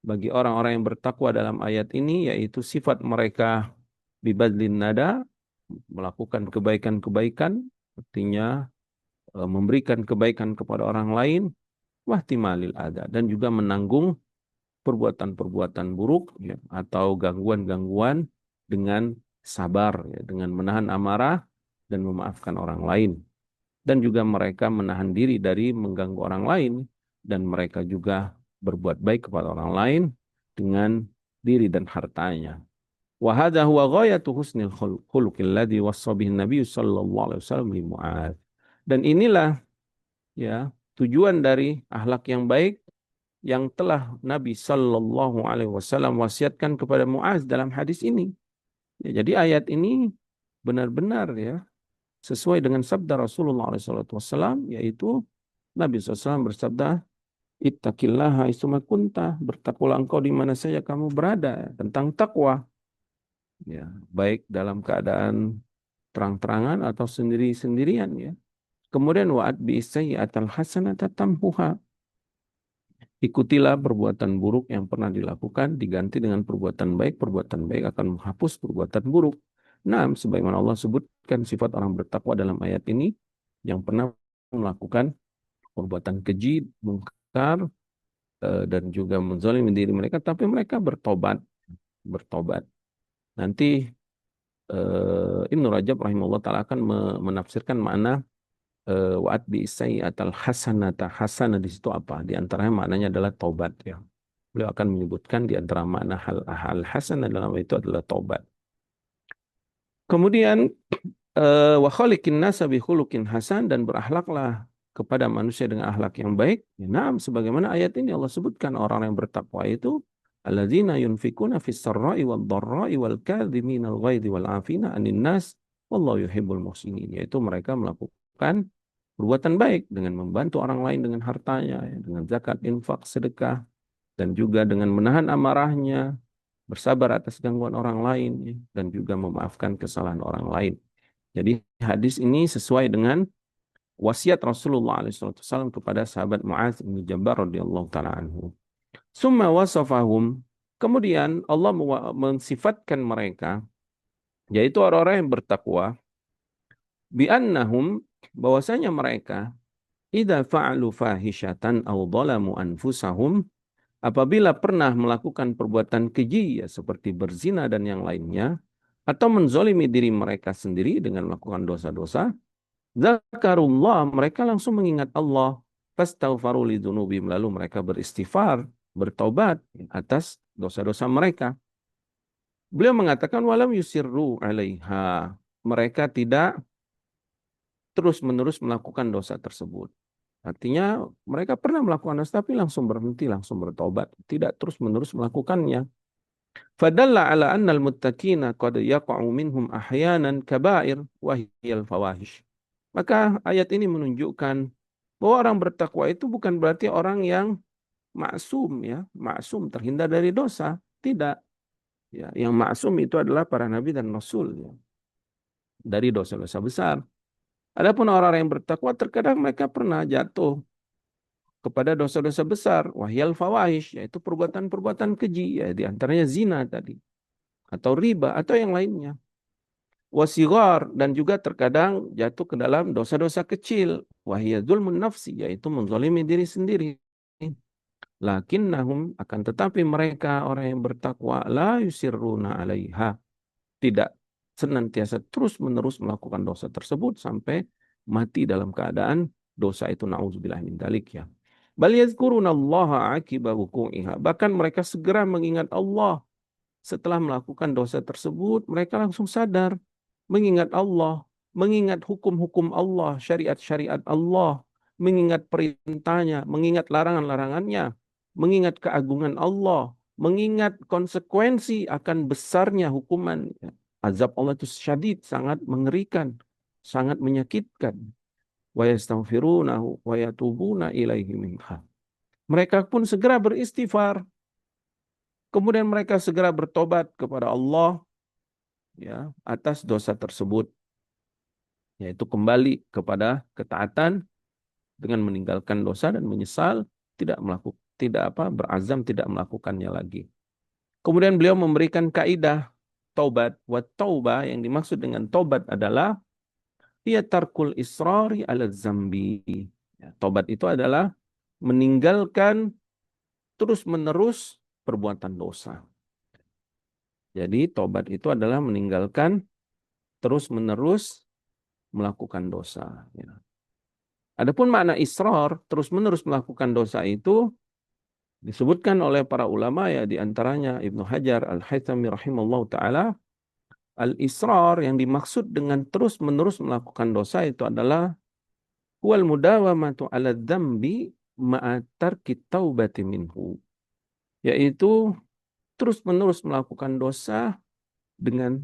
bagi orang-orang yang bertakwa dalam ayat ini, yaitu sifat mereka bibadlin nada, melakukan kebaikan-kebaikan, artinya memberikan kebaikan kepada orang lain, wahtimalil ada, dan juga menanggung perbuatan-perbuatan buruk ya, atau gangguan-gangguan dengan sabar, ya, dengan menahan amarah dan memaafkan orang lain. Dan juga mereka menahan diri dari mengganggu orang lain, dan mereka juga berbuat baik kepada orang lain dengan diri dan hartanya. Wa hadza huwa ghayatu husnil khuluqil ladzi wassa bihi Nabi sallallahu alaihi wasallam li Mu'adz. Dan inilah ya tujuan dari akhlak yang baik yang telah Nabi sallallahu alaihi wasallam wasiatkan kepada Mu'adz dalam hadis ini. Ya, jadi ayat ini benar-benar ya sesuai dengan sabda Rasulullah SAW, yaitu Nabi SAW bersabda, Ittaqillaha haitsuma kunta, bertakwalah engkau di mana saja kamu berada, tentang takwa. Ya, baik dalam keadaan terang-terangan atau sendiri-sendirian ya. Kemudian wa'at bi'isayyi'atal hasanata tamhuha. Ikutilah perbuatan buruk yang pernah dilakukan, diganti dengan perbuatan baik akan menghapus perbuatan buruk. Nah, sebagaimana Allah sebutkan sifat orang bertakwa dalam ayat ini, yang pernah melakukan perbuatan keji, mungkar, dan juga menzalimi diri mereka, tapi mereka bertobat. Nanti Ibnu Rajab rahimahullah ta'ala akan menafsirkan makna wa'at bi'isayyi'atal hasanata. Hasanah di situ apa? Di antaranya maknanya adalah taubat ya. Beliau akan menyebutkan di antara makna hal hasanah dalam itu adalah taubat. Kemudian wa khaliqin nasa bi khuluqin hasan, dan berakhlaklah kepada manusia dengan akhlak yang baik. Ya, nah, sebagaimana ayat ini Allah sebutkan orang yang bertakwa itu alladzina yunfikuna fis sarra'i wad dharra'i wal kadhiminal ghaidhi wal 'afina 'anil nas wallahu yuhibbul muhsinin, yaitu mereka melakukan perbuatan baik dengan membantu orang lain dengan hartanya, ya, dengan zakat, infak, sedekah, dan juga dengan menahan amarahnya, bersabar atas gangguan orang lain, ya, dan juga memaafkan kesalahan orang lain. Jadi hadis ini sesuai dengan wasiat Rasulullah SAW kepada sahabat Mu'adz bin Jabal radhiyallahu taala anhu. Summa wasafahum, kemudian Allah mensifatkan mereka, yaitu orang-orang yang bertakwa, bi'annahum, bahwasanya mereka idza fa'alu fahishatan aw dhalamu anfusahum, apabila pernah melakukan perbuatan keji ya, seperti berzina dan yang lainnya, atau menzolimi diri mereka sendiri dengan melakukan dosa-dosa, zakarullah, mereka langsung mengingat Allah, fastaghfaru lidzunubihim, lalu mereka beristighfar, bertobat atas dosa-dosa mereka. Beliau mengatakan walam yusirru 'alaiha, mereka tidak terus-menerus melakukan dosa tersebut. Artinya mereka pernah melakukan dosa tapi langsung berhenti, langsung bertobat, tidak terus-menerus melakukannya. Fadalla ala annal muttaqina qad yaqa'u minhum ahyanan kaba'ir wa hiyal fawahish. Maka ayat ini menunjukkan bahwa orang bertakwa itu bukan berarti orang yang maksum ya, maksum terhindar dari dosa, tidak. Ya, yang maksum itu adalah para nabi dan rasul ya, dari dosa-dosa besar. Adapun orang-orang yang bertakwa terkadang mereka pernah jatuh kepada dosa-dosa besar, wahyal fawahish, yaitu perbuatan-perbuatan keji, ya, di antaranya zina tadi, atau riba, atau yang lainnya. Wasigar, dan juga terkadang jatuh ke dalam dosa-dosa kecil, wahya zulmun nafsi, yaitu menzalimi diri sendiri. Lakinnahum, akan tetapi mereka orang yang bertakwa, la yusirruna 'alaiha, tidak senantiasa terus-menerus melakukan dosa tersebut sampai mati dalam keadaan dosa itu, na'udzubillah min dzalik ya. Bal yazkurunallaha 'aqiba wuqu'iha, bahkan mereka segera mengingat Allah setelah melakukan dosa tersebut. Mereka langsung sadar, mengingat Allah, mengingat hukum-hukum Allah, syariat-syariat Allah, mengingat perintahnya, mengingat larangan-larangannya, mengingat keagungan Allah, mengingat konsekuensi akan besarnya hukuman. Azab Allah itu syadid, sangat mengerikan, sangat menyakitkan. Wa yastaghfirunahu wa yatubuna ilaihi minha. Mereka pun segera beristighfar. Kemudian mereka segera bertobat kepada Allah ya atas dosa tersebut, yaitu kembali kepada ketaatan dengan meninggalkan dosa dan menyesal, berazam tidak melakukannya lagi. Kemudian beliau memberikan kaidah taubat. Wa taubah, yang dimaksud dengan taubat adalah ia tarkul israri ala zambi. Ya, taubat itu adalah meninggalkan terus-menerus perbuatan dosa. Jadi taubat itu adalah meninggalkan terus-menerus melakukan dosa. Ya. Adapun makna israr, terus-menerus melakukan dosa itu disebutkan oleh para ulama, ya, di antaranya Ibnu Hajar Al-Haythami rahimallahu taala, al-israr yang dimaksud dengan terus-menerus melakukan dosa itu adalah wal mudawamatu 'ala dzambi ma'a tarki taubati minhu, yaitu terus-menerus melakukan dosa dengan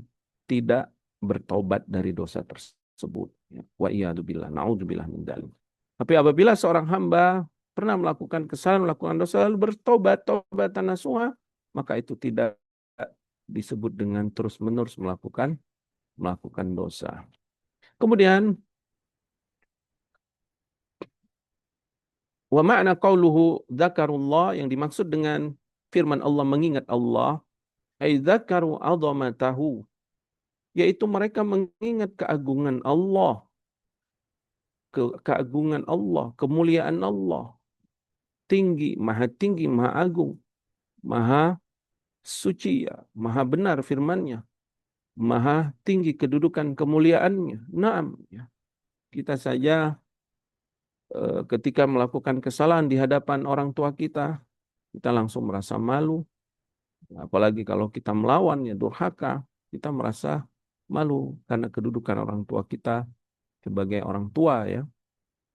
tidak bertobat dari dosa tersebut. Wa iyadzubillah, naudzubillah min dzalik. Tapi apabila seorang hamba pernah melakukan kesalahan, melakukan dosa, lalu bertobat, taubatan nasuha, maka itu tidak disebut dengan terus-menerus melakukan dosa. Kemudian, wa ma'na qauluhu dzakarullah, yang dimaksud dengan firman Allah mengingat Allah, ay dzakaru 'azamatahu, yaitu mereka mengingat keagungan Allah, keagungan Allah, kemuliaan Allah, tinggi, maha agung, maha suci, ya, maha benar firman-Nya, maha tinggi kedudukan kemuliaannya. Naam, ya. Kita saja ketika melakukan kesalahan di hadapan orang tua kita, kita langsung merasa malu. Apalagi kalau kita melawan, ya, durhaka, kita merasa malu karena kedudukan orang tua kita sebagai orang tua, ya.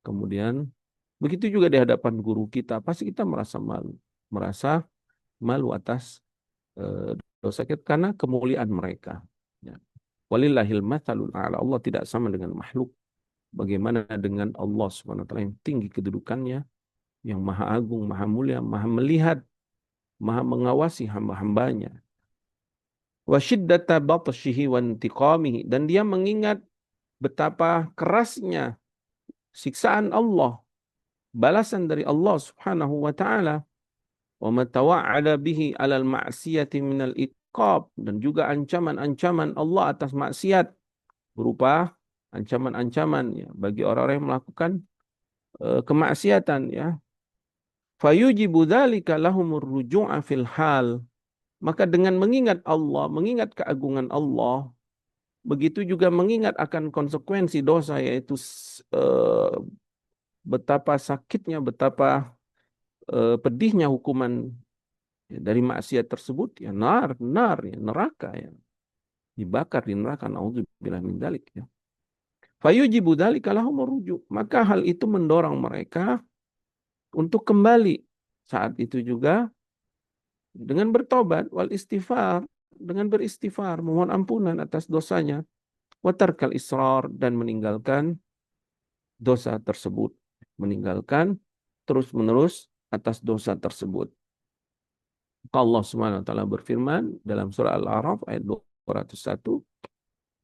Kemudian begitu juga di hadapan guru kita, pasti kita merasa malu atas dosa kita karena kemuliaan mereka. Ya. Walillahil matsalul a'la. Allah tidak sama dengan makhluk. Bagaimana dengan Allah Subhanahu wa taala yang tinggi kedudukannya, yang maha agung, maha mulia, maha melihat, maha mengawasi hamba-hambanya. Wa syiddata batshihi wa intiqamihi, dan dia mengingat betapa kerasnya siksaan Allah, balasan dari Allah Subhanahu wa taala, wa ma tawa'ada bihi 'alal ma'siyati minal iqab, dan juga ancaman-ancaman Allah atas maksiat berupa ancaman-ancaman, ya, bagi orang-orang yang melakukan kemaksiatan, ya. Fayujibu dzalika lahumur ruju'a fil hal. Maka dengan mengingat Allah, mengingat keagungan Allah, begitu juga mengingat akan konsekuensi dosa, yaitu betapa sakitnya, betapa pedihnya hukuman, ya, dari maksiat tersebut, ya, ya, neraka, ya, dibakar di neraka, naudzubillah min dzalik, ya. Fayujibu dzalika lahumur ruju', maka hal itu mendorong mereka untuk kembali saat itu juga dengan bertobat, wal istighfar, dengan beristighfar, memohon ampunan atas dosanya, wa tarkal israr, dan meninggalkan dosa tersebut, meninggalkan terus-menerus atas dosa tersebut. Allah Subhanahu wa taala berfirman dalam surah Al-A'raf ayat 201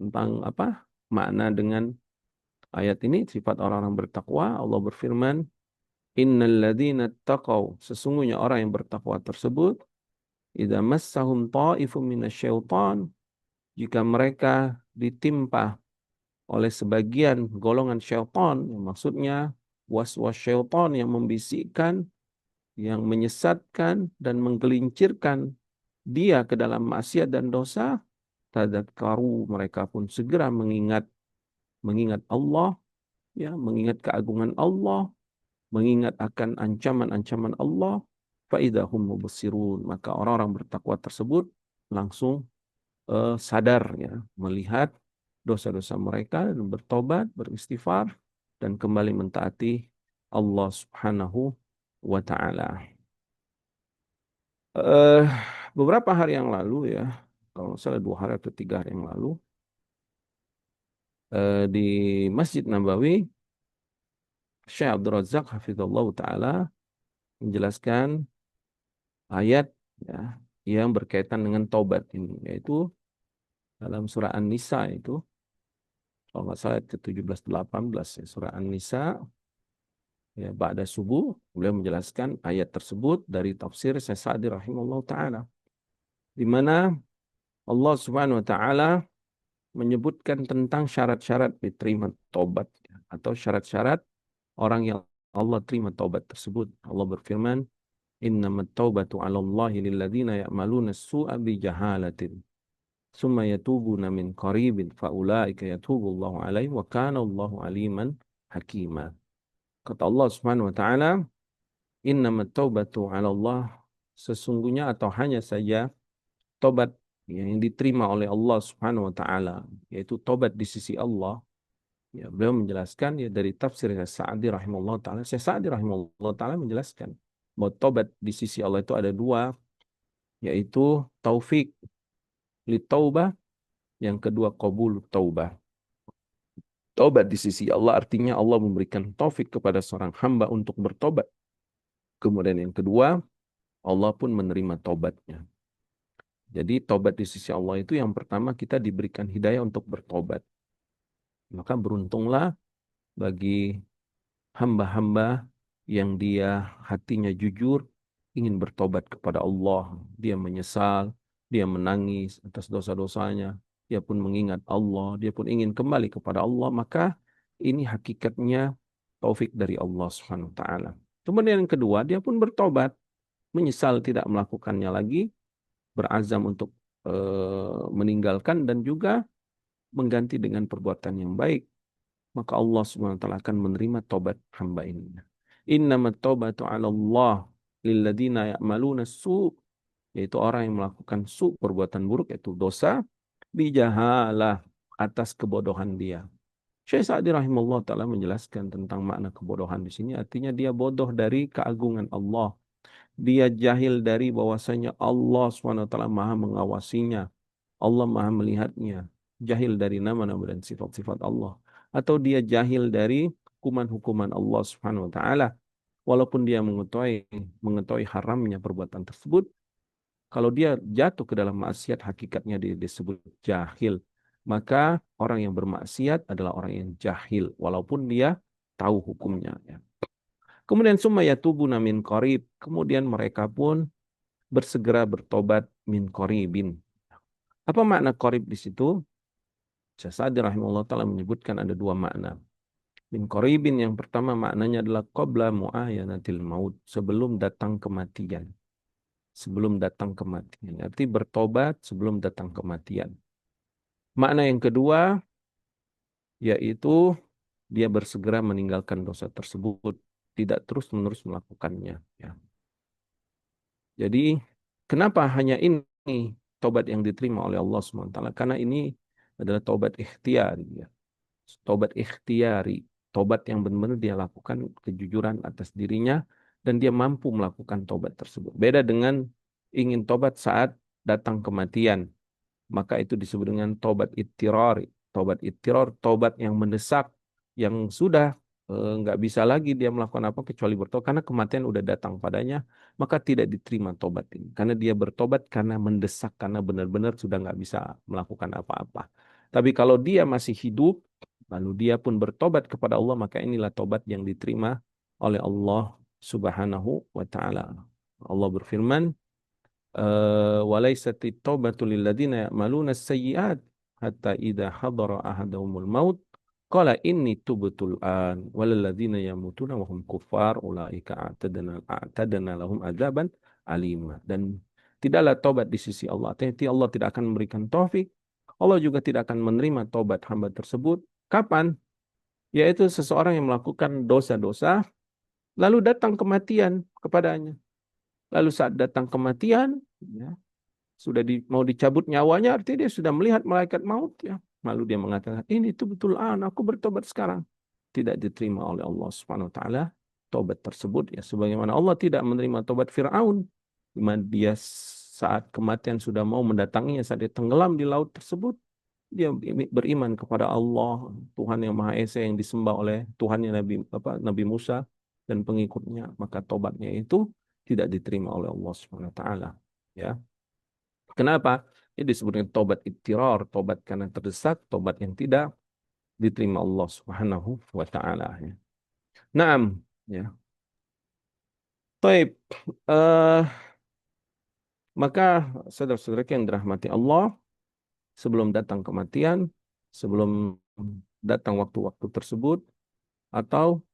tentang apa? Makna dengan ayat ini, sifat orang-orang bertakwa. Allah berfirman, innal ladzina taqaw, sesungguhnya orang yang bertakwa tersebut, idza massahum ta'ifun minasyaiton, jika mereka ditimpa oleh sebagian golongan syaitan, yang maksudnya was-was syaitan yang membisikkan, yang menyesatkan dan menggelincirkan dia ke dalam maksiat dan dosa, tadzakkaru, mereka pun segera mengingat Allah, ya, mengingat keagungan Allah, mengingat akan ancaman-ancaman Allah, faidahum mubsirun, maka orang-orang bertakwa tersebut langsung sadar, ya, melihat dosa-dosa mereka dan bertobat, beristighfar, dan kembali mentaati Allah Subhanahu wa taala. Beberapa hari yang lalu, ya, kalau nggak salah 2 hari atau 3 hari yang lalu, di Masjid Nabawi, Syekh Abdul Razak hafizallah taala menjelaskan ayat, ya, yang berkaitan dengan taubat ini, yaitu dalam surah An-Nisa itu, kalau nggak salah ke 17-18, ya, surah An-Nisa ya ba'da subuh, beliau menjelaskan ayat tersebut dari tafsir Syekh Sa'di rahimahullah taala, di mana Allah Subhanahu wa taala menyebutkan tentang syarat-syarat diterima taubat atau syarat-syarat orang yang Allah terima taubat tersebut. Allah berfirman, "Innamat taubatu 'alallahi lilladzina ya'maluna as-su'a bijahalatin, summa yatubuna min qaribin faulaika yatubullahu 'alaihim wa kana Allahu 'aliman hakima." Kata Allah Subhanahu wa taala, "Innamat taubatu 'alallah", sesungguhnya atau hanya saja tobat yang diterima oleh Allah Subhanahu wa taala, yaitu tobat di sisi Allah. Ya, beliau menjelaskan ya dari tafsir Sa'di rahimahullah taala. Syekh Sa'di rahimahullah taala menjelaskan bahwa tobat di sisi Allah itu ada dua, yaitu taufik li taubah, yang kedua qabul taubah. Tobat di sisi Allah artinya Allah memberikan taufik kepada seorang hamba untuk bertobat. Kemudian yang kedua, Allah pun menerima tobatnya. Jadi tobat di sisi Allah itu yang pertama kita diberikan hidayah untuk bertobat. Maka beruntunglah bagi hamba-hamba yang dia hatinya jujur, ingin bertobat kepada Allah. Dia menyesal, dia menangis atas dosa-dosanya, dia pun mengingat Allah, dia pun ingin kembali kepada Allah. Maka ini hakikatnya taufik dari Allah Subhanahu wa taala. Kemudian yang kedua, dia pun bertobat, menyesal tidak melakukannya lagi, berazam untuk meninggalkan dan juga mengganti dengan perbuatan yang baik, maka Allah Subhanahu wa taala akan menerima tobat hamba ini. Innamat taubatu 'ala Allah lilladzina ya'maluna su', yaitu orang yang melakukan perbuatan buruk, yaitu dosa, bijahalah, atas kebodohan dia. Syekh Sa'di rahimahullah taala menjelaskan tentang makna kebodohan di sini, artinya dia bodoh dari keagungan Allah. Dia jahil dari bahwasanya Allah SWT maha mengawasinya. Allah maha melihatnya. Jahil dari nama-nama dan sifat-sifat Allah. Atau dia jahil dari hukuman-hukuman Allah SWT. Walaupun dia mengetahui haramnya perbuatan tersebut, kalau dia jatuh ke dalam maksiat, hakikatnya dia disebut jahil. Maka orang yang bermaksiat adalah orang yang jahil, walaupun dia tahu hukumnya. Ya. Kemudian summa yatubuna min qarib. Kemudian mereka pun bersegera bertobat min qaribin. Apa makna qarib di situ? Syekh Sa'di rahimahullah taala menyebutkan ada dua makna. Min qaribin yang pertama maknanya adalah qabla mu'ayanatil maut, sebelum datang kematian. Sebelum datang kematian. Arti bertobat sebelum datang kematian. Makna yang kedua yaitu dia bersegera meninggalkan dosa tersebut, tidak terus-menerus melakukannya. Ya. Jadi, kenapa hanya ini tobat yang diterima oleh Allah SWT? Karena ini adalah tobat ikhtiari. Ya. Tobat ikhtiari. Tobat yang benar-benar dia lakukan kejujuran atas dirinya dan dia mampu melakukan tobat tersebut. Beda dengan ingin tobat saat datang kematian. Maka itu disebut dengan tobat ittirar. Tobat ittirar, tobat yang mendesak, yang sudah nggak bisa lagi dia melakukan apa kecuali bertobat karena kematian udah datang padanya, maka tidak diterima tobat ini karena dia bertobat karena mendesak, karena benar-benar sudah nggak bisa melakukan apa-apa. Tapi kalau dia masih hidup lalu dia pun bertobat kepada Allah, maka inilah tobat yang diterima oleh Allah Subhanahu wa taala. Allah berfirman, walaysati taubatu lilladzina ya'maluna as-sayyi'at hatta idza hadara ahadahumul maut qala inni tubtul an walalladzina yamutuna wa hum kuffar ulaika a'tadna lahum adzaban alima. Dan tidaklah tobat di sisi Allah, artinya Allah tidak akan memberikan taufik, Allah juga tidak akan menerima tobat hamba tersebut. Kapan? Yaitu seseorang yang melakukan dosa-dosa lalu datang kematian kepadanya. Lalu saat datang kematian, ya, sudah mau dicabut nyawanya, artinya dia sudah melihat malaikat maut. Ya. Lalu dia mengatakan, ini itu betul, aku bertobat sekarang. Tidak diterima oleh Allah Subhanahu Wa Taala tobat tersebut. Ya, sebagaimana Allah tidak menerima tobat Fir'aun, di mana dia saat kematian sudah mau mendatanginya, saat dia tenggelam di laut tersebut, dia beriman kepada Allah, Tuhan yang Maha Esa yang disembah oleh Tuhannya Nabi Musa dan pengikutnya. Maka tobatnya itu tidak diterima oleh Allah Subhanahu wa taala, ya. Kenapa? Ini disebut dengan tobat ittirar, tobat karena terdesak, tobat yang tidak diterima Allah Subhanahu wa taala, ya. Naam, Ya. Taib. Eh, maka saudara-saudara yang dirahmati Allah, sebelum datang kematian, sebelum datang waktu-waktu tersebut, atau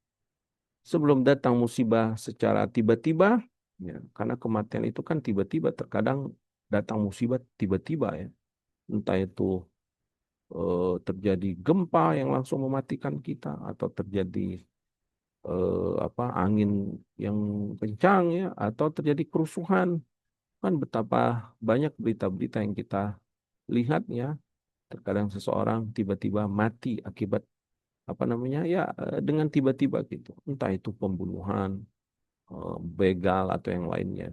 sebelum datang musibah secara tiba-tiba, ya, karena kematian itu kan tiba-tiba, terkadang datang musibah tiba-tiba ya, entah itu terjadi gempa yang langsung mematikan kita, atau terjadi angin yang kencang ya, atau terjadi kerusuhan. Kan betapa banyak berita-berita yang kita lihat ya, terkadang seseorang tiba-tiba mati akibat apa namanya ya, dengan tiba-tiba gitu, entah itu pembunuhan, begal atau yang lainnya.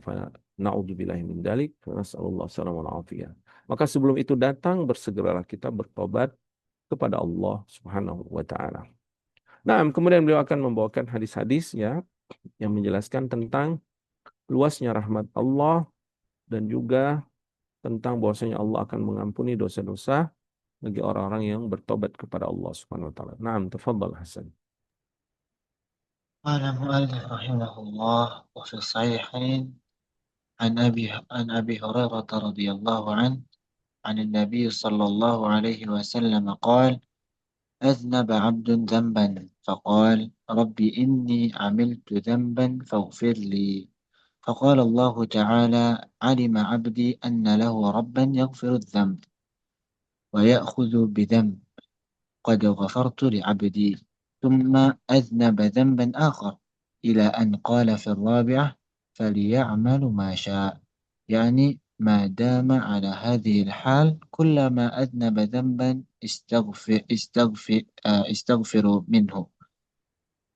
Naudzubillahi min dzalik, nasallallahu alaihi wasallam. Maka sebelum itu datang, bersegeralah kita bertobat kepada Allah Subhanahu wa taala. Nah, kemudian beliau akan membawakan hadis-hadis ya yang menjelaskan tentang luasnya rahmat Allah, dan juga tentang bahwasanya Allah akan mengampuni dosa-dosa bagi orang-orang yang bertobat kepada Allah Subhanahu wa taala. Naam, tafadhal Hasan. قال المؤلف رحمه الله وفي الصحيحين عن أبي هريرة رضي الله عنه عن النبي صلى الله عليه وسلم قال: أذنب عبد ذنبا فقال: رب إني عملت ذنبا فاغفر لي. فقال الله تعالى: علم عبدي أن له ربا يغفر الذنب ويأخذ بذنب، قد غفرت لعبدي. ثم أذنب ذنبا آخر إلى أن قال في الرابعة: فليعمل ما شاء، يعني ما دام على هذه الحال كلما أذنب ذنبا استغفر منه.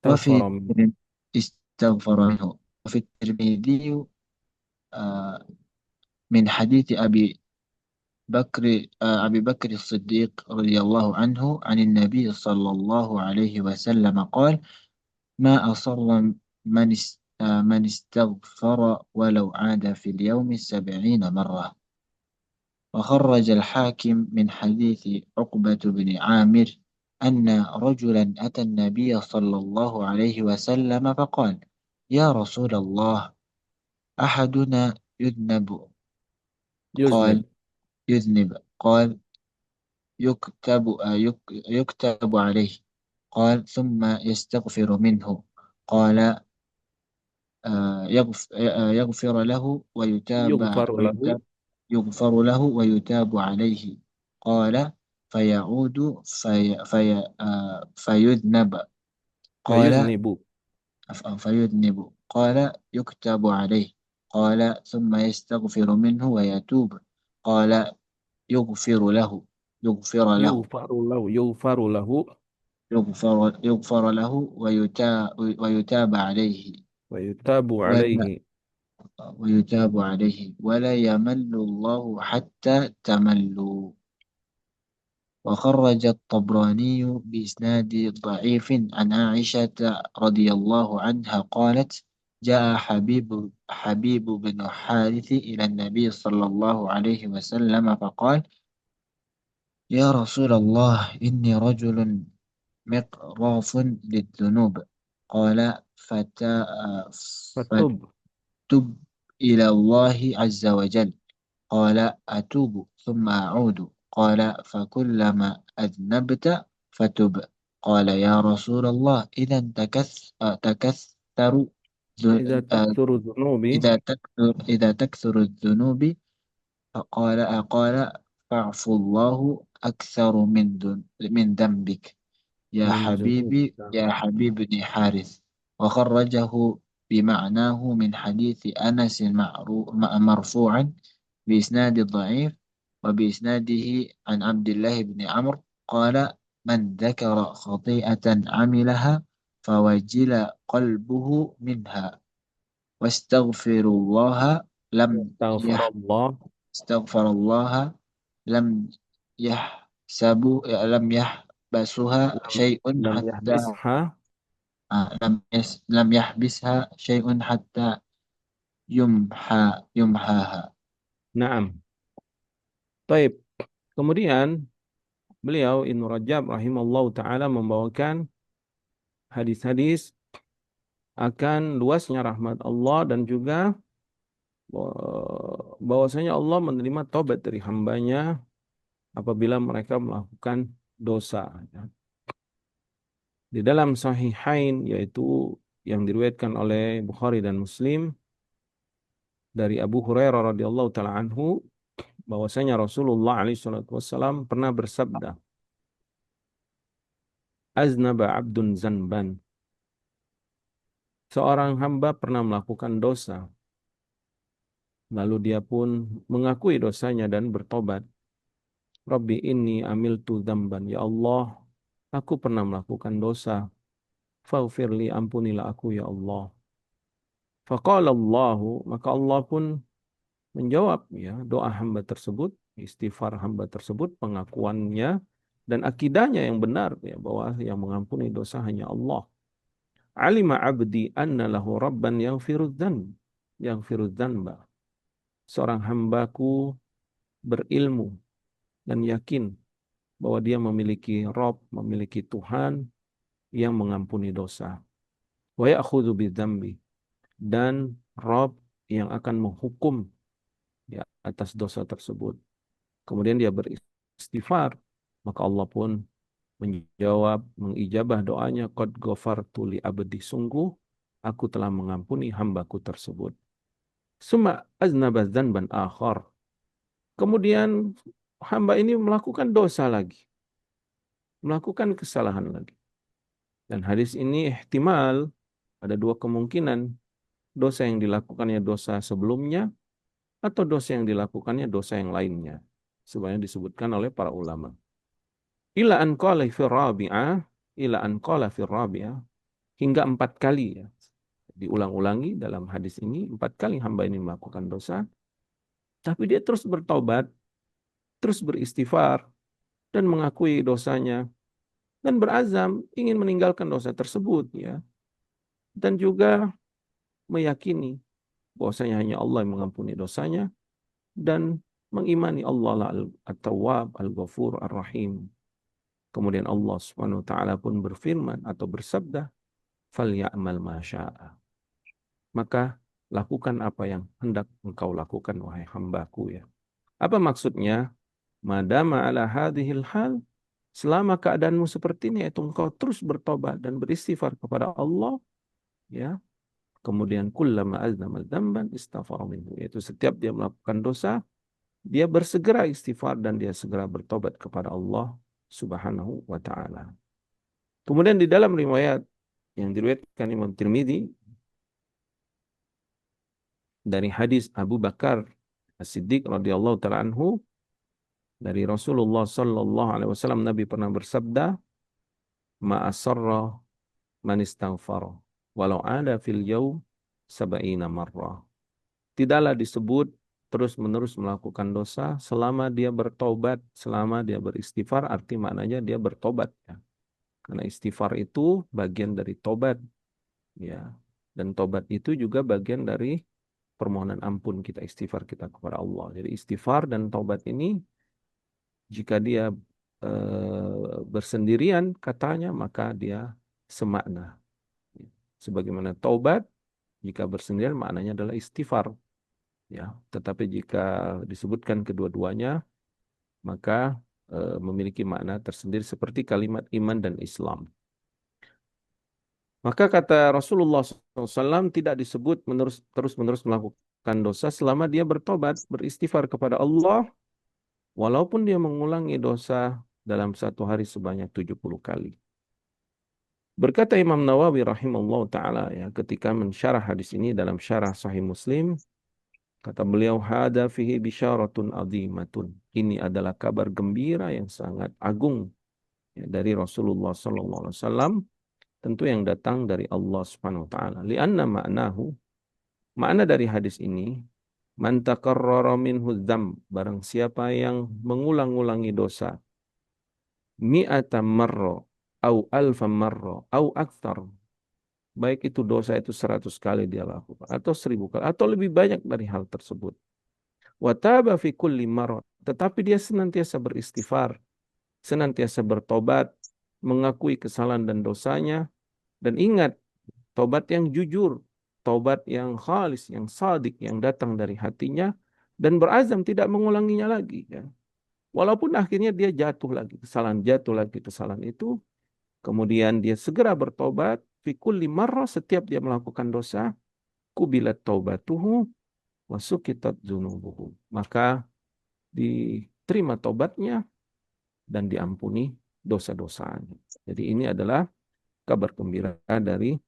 وفي Taghfara min. استغفر منه. وفي الترمذي آه، من حديث أبي بكر الصديق رضي الله عنه عن النبي صلى الله عليه وسلم قال: ما أصر من استغفر ولو عاد في اليوم 70 مرة. وخرج الحاكم من حديث عقبة بن عامر أن رجلا أتى النبي صلى الله عليه وسلم فقال: يا رسول الله، أحدنا يذنب. Yuznib. قال: يذنب. قال: يكتب عليه. قال: ثم يستغفر منه. قال: يغفر له Yughfaru lahu. يغفر له ويتاب عليه. قال: فيعود فيذنب. Wa قال: yuznibu. فيذنب. قال: يكتب عليه. قال: ثم يستغفر منه ويتوب. قال: يغفر له Yughfaru lahu. يغفر له ويتاب عليه. Wa yutabu ولا alaihi. ويتاب عليه ولا يمل الله حتى تملوا. وخرج الطبراني بإسناد ضعيف عن عائشة رضي الله عنها قالت: جاء حبيب بن حارث إلى النبي صلى الله عليه وسلم فقال: يا رسول الله، إني رجل مقراف للذنوب. قال: Fatub. فتب إلى الله عز وجل. قال: أتوب ثم أعود. قال: فكلما أذنبت فتب. قال: يا رسول الله، إذا تكثر Idza takthuru dhunubi. إذا تكثر الذنوب. قال: فاعف الله أكثر من ذنبك يا Min حبيبي dzunubika. يا حبيب بن حارث. وخرجه بمعناه من حديث أنس مرفوعا بإسناد ضعيف. وبإسناده عن عبد الله بن عمرو قال: من ذكر خطيئة عملها فوجل قلبه منها واستغفر الله لم يح Astaghfirullah. استغفر الله لم لم يحبسها Lam, شيء lam حتى yahbisha. لم يحبسها شيء حتى يمحاها. Naam. Taib. Kemudian beliau Ibnu Rajab rahimallahu taala membawakan hadis-hadis akan luasnya rahmat Allah dan juga bahwasanya Allah menerima taubat dari hambanya apabila mereka melakukan dosa. Ya. Di dalam Sahihain, yaitu yang diriwayatkan oleh Bukhari dan Muslim dari Abu Hurairah radhiyallahu taala anhu, bahwasanya Rasulullah alaihi salatu wasallam pernah bersabda, "Aznaba 'abdun zanban." Seorang hamba pernah melakukan dosa, lalu dia pun mengakui dosanya dan bertobat. Rabbi inni amiltu dzamban. Ya Allah, aku pernah melakukan dosa. Faghfirli, ampunilah aku ya Allah. Faqala Allahu, maka Allah pun menjawab ya doa hamba tersebut, istighfar hamba tersebut, pengakuannya dan akidahnya yang benar ya bahwa yang mengampuni dosa hanya Allah. Alima abdi anna lahu rabban yaghfiru dzanba. Seorang hambaku berilmu dan yakin bahwa dia memiliki Rabb, memiliki Tuhan yang mengampuni dosa. Wa ya'khudzu bidzambi, dan Rabb yang akan menghukum ya atas dosa tersebut. Kemudian dia beristighfar, maka Allah pun menjawab, mengijabah doanya, qad ghafartu li abdi, sungguh aku telah mengampuni hambaku tersebut. Summa aznaba dzanban akhar. Kemudian hamba ini melakukan dosa lagi, melakukan kesalahan lagi. Dan hadis ini ihtimal, ada dua kemungkinan, dosa yang dilakukannya dosa sebelumnya atau dosa yang dilakukannya dosa yang lainnya. Sebenarnya disebutkan oleh para ulama. Ila an qala fi rabi'ah, ila an qala fi rabi'ah, hingga 4 kali ya. Diulang-ulangi dalam hadis ini, 4 kali hamba ini melakukan dosa, tapi dia terus bertobat, terus beristighfar, dan mengakui dosanya, dan berazam ingin meninggalkan dosa tersebut ya. Dan juga meyakini bahwasanya hanya Allah yang mengampuni dosanya, dan mengimani Allah lah At-Tawwab, Al-Ghafur, Ar-Rahim. Kemudian Allah Subhanahu wa taala pun berfirman atau bersabda, "Falyamal ma syaa." Maka lakukan apa yang hendak engkau lakukan wahai hambaku ya. Apa maksudnya? Madama ala hadhil hal, selama keadaanmu seperti ini yaitu engkau terus bertobat dan beristighfar kepada Allah ya. Kemudian kullama aznama dzamban istaghfara minhu, yaitu setiap dia melakukan dosa, dia bersegera istighfar dan dia segera bertobat kepada Allah Subhanahu wa taala. Kemudian di dalam riwayat yang diriwayatkan Imam Tirmidzi dari hadis Abu Bakar As-Siddiq radhiyallahu taala anhu, dari Rasulullah sallallahu alaihi wasallam, Nabi pernah bersabda, "Ma asarra man istaghfara walau ada fil yaum sab'ina marrah." Tidaklah disebut terus-menerus melakukan dosa selama dia bertobat, selama dia beristighfar, arti maknanya dia bertobat ya. Karena istighfar itu bagian dari tobat ya. Dan tobat itu juga bagian dari permohonan ampun kita, istighfar kita kepada Allah. Jadi istighfar dan tobat ini jika dia bersendirian katanya, maka dia semakna. Sebagaimana taubat jika bersendirian maknanya adalah istighfar. Ya, tetapi jika disebutkan kedua-duanya, maka memiliki makna tersendiri seperti kalimat iman dan Islam. Maka kata Rasulullah SAW, tidak disebut terus-menerus melakukan dosa selama dia bertobat, beristighfar kepada Allah, walaupun dia mengulangi dosa dalam satu hari sebanyak 70 kali. Berkata Imam Nawawi rahimahullah ta'ala ya, ketika mensyarah hadis ini dalam syarah Sahih Muslim, kata beliau, hada fihi bisyaratun azimatun. Ini adalah kabar gembira yang sangat agung ya, dari Rasulullah SAW, tentu yang datang dari Allah Subhanahu wa taala. Lianna ma'nahu, makna dari hadis ini, man takarrara minhu dzam, barang siapa yang mengulang-ulangi dosa, mi'ata marra au alfa marra au aktsar, baik itu dosa itu 100 kali dia lakukan atau 1000 kali atau lebih banyak dari hal tersebut. Wa taba fi kulli marra, tetapi dia senantiasa beristighfar, senantiasa bertobat, mengakui kesalahan dan dosanya, dan ingat Taubat yang jujur, taubat yang khalis, yang sadik, yang datang dari hatinya dan berazam tidak mengulanginya lagi ya. Walaupun akhirnya dia jatuh lagi kesalahan itu, kemudian dia segera bertobat, fi kulli marrah setiap dia melakukan dosa, kubilat taubatuhu wa sukitat dzunubuhu. Maka diterima tobatnya dan diampuni dosa-dosanya. Jadi ini adalah kabar gembira dari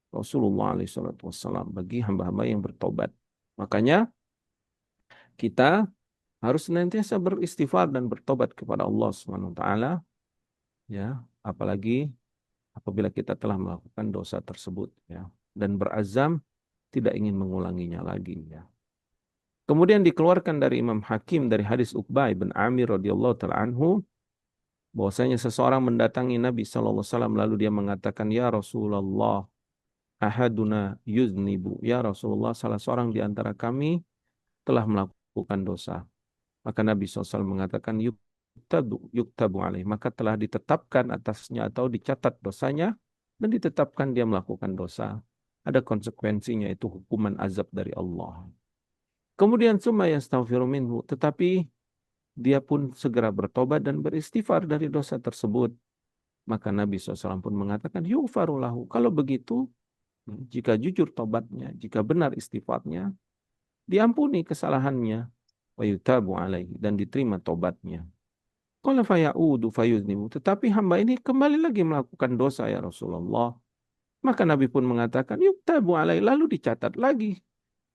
Rasulullah SAW bagi hamba-hamba yang bertobat. Makanya kita harus senantiasa beristighfar dan bertobat kepada Allah Subhanahu wa taala ya, apalagi apabila kita telah melakukan dosa tersebut ya dan berazam tidak ingin mengulanginya lagi ya. Kemudian dikeluarkan dari Imam Hakim dari hadis Uqbah bin Amir radhiyallahu taala anhu bahwasanya seseorang mendatangi Nabi sallallahu alaihi wasallam lalu dia mengatakan, "Ya Rasulullah, ahaduna yuznibu." Ya Rasulullah, salah seorang di antara kami telah melakukan dosa. Maka Nabi SAW mengatakan, yuktabu alaih. Maka telah ditetapkan atasnya atau dicatat dosanya dan ditetapkan dia melakukan dosa. Ada konsekuensinya, itu hukuman azab dari Allah. Kemudian summa yastaghfiru minhu, tetapi dia pun segera bertobat dan beristighfar dari dosa tersebut. Maka Nabi SAW pun mengatakan, yughfaru lahu. Kalau begitu, jika jujur tobatnya, jika benar istighfarnya, diampuni kesalahannya, wa yutabu alaihi, dan diterima tobatnya. Qala fayaudu fayuznibu, tetapi hamba ini kembali lagi melakukan dosa ya Rasulullah. Maka Nabi pun mengatakan, yuktabu alaihi, lalu dicatat lagi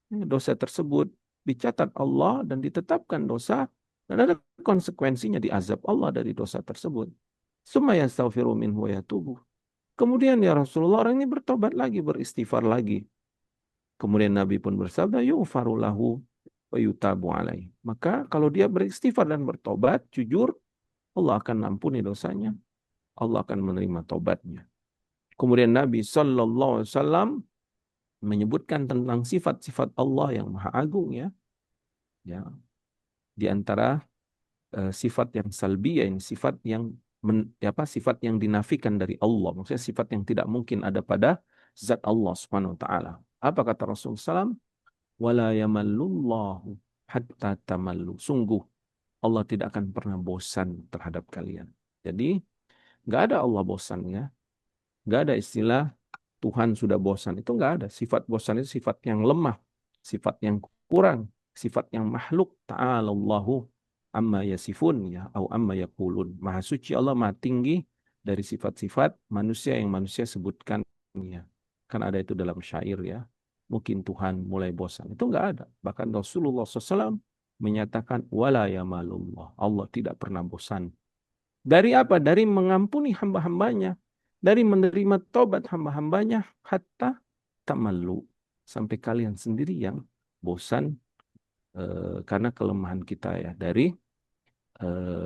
dosa tersebut, dicatat Allah dan ditetapkan dosa dan ada konsekuensinya, diazab Allah dari dosa tersebut. Summa yastaghfiru minhu wa yatubu. Kemudian ya Rasulullah, orang ini bertobat lagi, beristighfar lagi. Kemudian Nabi pun bersabda, yughfaru lahu wa yutabu alaih. Maka kalau dia beristighfar dan bertobat, jujur, Allah akan ampuni dosanya. Allah akan menerima tobatnya. Kemudian Nabi Sallallahu Alaihi Wasallam menyebutkan tentang sifat-sifat Allah yang maha agung ya. Di antara sifat yang salbiyah, ini sifat yang sifat yang dinafikan dari Allah. Maksudnya sifat yang tidak mungkin ada pada zat Allah Subhanahu wa taala. Apa kata Rasulullah SAW? Wala yamallullahu hatta tamallu. Sungguh Allah tidak akan pernah bosan terhadap kalian. Jadi nggak ada Allah bosannya, nggak ada istilah Tuhan sudah bosan. Itu nggak ada. Sifat bosan itu sifat yang lemah, sifat yang kurang, sifat yang makhluk. Ta'alallahu amma yasifun ya, au amma yaqulun. Maha suci Allah, maha tinggi dari sifat-sifat manusia yang manusia sebutkan ya. Kan ada itu dalam syair ya. Mungkin Tuhan mulai bosan. Itu nggak ada. Bahkan Rasulullah SAW menyatakan wala yamalullah. Allah tidak pernah bosan. Dari apa? Dari mengampuni hamba-hambanya. Dari menerima tobat hamba-hambanya. Hatta tamallu. Sampai kalian sendiri yang bosan karena kelemahan kita ya. Dari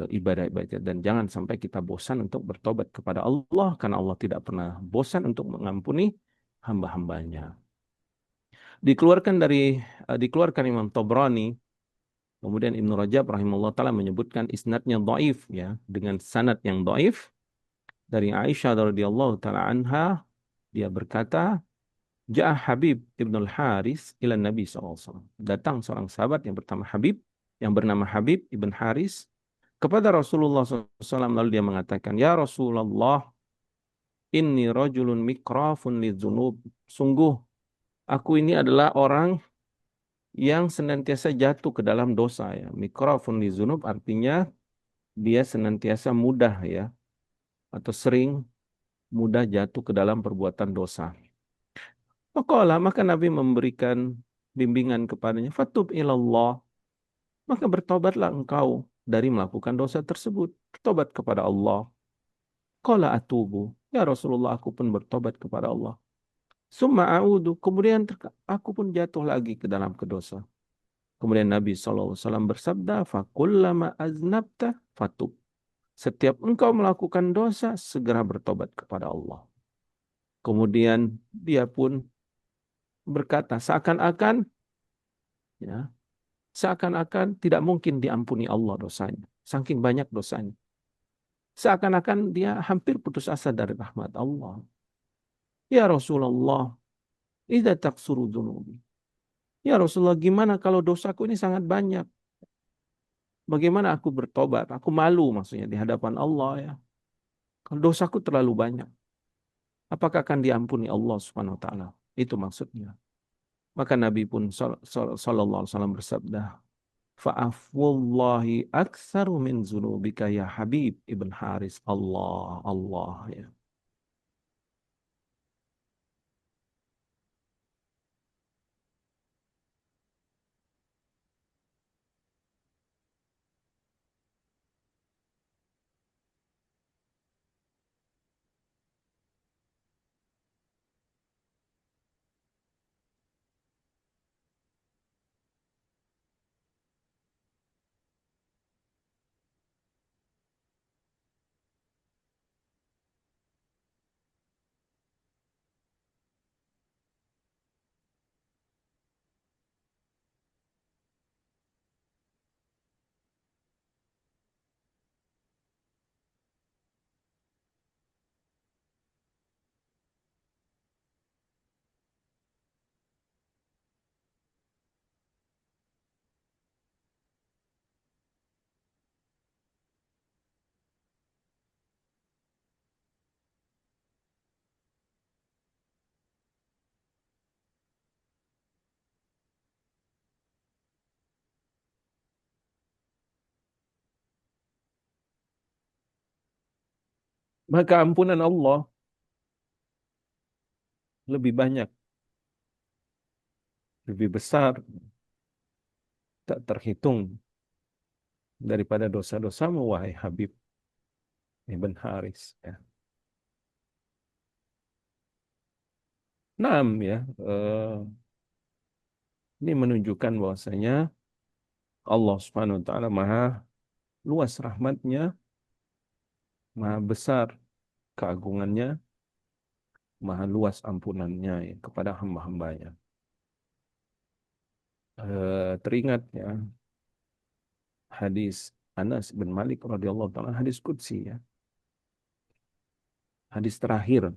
ibadah-ibadah. Dan jangan sampai kita bosan untuk bertobat kepada Allah. Karena Allah tidak pernah bosan untuk mengampuni hamba-hambanya. Dikeluarkan Imam Tabrani, kemudian Ibnu Rajab rahimahullah taala menyebutkan isnadnya dhaif ya, dengan sanad yang dhaif dari Aisyah radhiyallahu taala anha, dia berkata, Ja'a Habib Ibnul Haris ila Nabi SAW. Datang seorang sahabat yang bernama Habib Ibn Haris kepada Rasulullah SAW, lalu dia mengatakan, Ya Rasulullah, inni rajulun mikrafun lidzunub. Sungguh aku ini adalah orang yang senantiasa jatuh ke dalam dosa ya. Mikrofun li zunub artinya dia senantiasa mudah ya, atau sering mudah jatuh ke dalam perbuatan dosa. Maka Nabi memberikan bimbingan kepadanya, fatub ilallah, maka bertobatlah engkau dari melakukan dosa tersebut. Bertobat kepada Allah. Qala atubu, ya Rasulullah, aku pun bertobat kepada Allah. Summa a'udu, kemudian aku pun jatuh lagi ke dalam kedosa. Kemudian Nabi SAW bersabda, fakullama aznabta fatub. Setiap engkau melakukan dosa, segera bertobat kepada Allah. Kemudian dia pun berkata, seakan-akan tidak mungkin diampuni Allah dosanya. Saking banyak dosanya. Seakan-akan dia hampir putus asa dari rahmat Allah. Ya Rasulullah, idza taksuru dzunubi. Ya Rasulullah, gimana kalau dosaku ini sangat banyak? Bagaimana aku bertobat? Aku malu maksudnya di hadapan Allah ya. Kalau dosaku terlalu banyak, apakah akan diampuni Allah Subhanahu wa taala? Itu maksudnya. Maka Nabi pun sallallahu alaihi wasallam bersabda, "Fa'afwallahi aktsaru min dzunubika ya Habib ibn Haris." Allah, Allah ya. Maka ampunan Allah lebih banyak, lebih besar, tak terhitung daripada dosa-dosamu, wahai Habib ibn Haris. Ya. Naam ya, ini menunjukkan bahwasanya Allah Subhanahu wa taala maha luas rahmatnya, maha besar keagungannya, maha luas ampunannya ya, kepada hamba-hambanya. Teringat ya hadis Anas bin Malik radhiyallahu taala, hadis qudsi ya. Hadis terakhir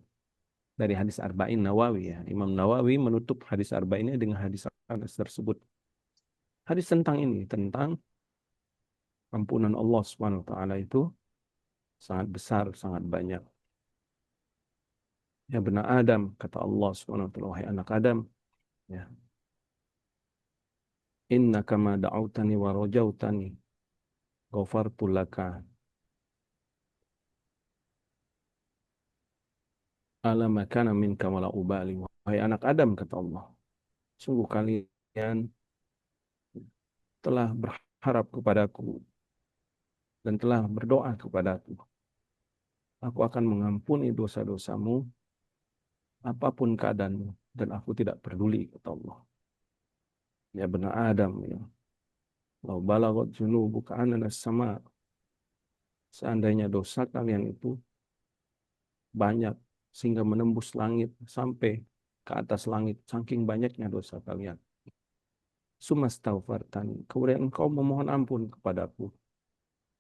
dari hadis Arba'in Nawawi ya. Imam Nawawi menutup hadis Arba'innya dengan hadis Anas tersebut. Hadis tentang ini, tentang ampunan Allah Subhanahu wa taala itu sangat besar, sangat banyak. Ya benar Adam, kata Allah Subhanahu wa taala, wahai anak Adam, ya. Innaka ma da'autani wa rajautani ghafartu laka ala ma kana minka wala ubali. Wahai anak Adam, kata Allah, sungguh kalian telah berharap kepadaku dan telah berdoa kepadaku. Aku akan mengampuni dosa-dosamu apapun keadaanmu dan aku tidak peduli, kata Allah. Ya benar Adam ya. Lau balagot junubuka ananas sama. Seandainya dosa kalian itu banyak sehingga menembus langit sampai ke atas langit, saking banyaknya dosa kalian. Sumastaghfartani. Kemudian engkau memohon ampun kepadaku.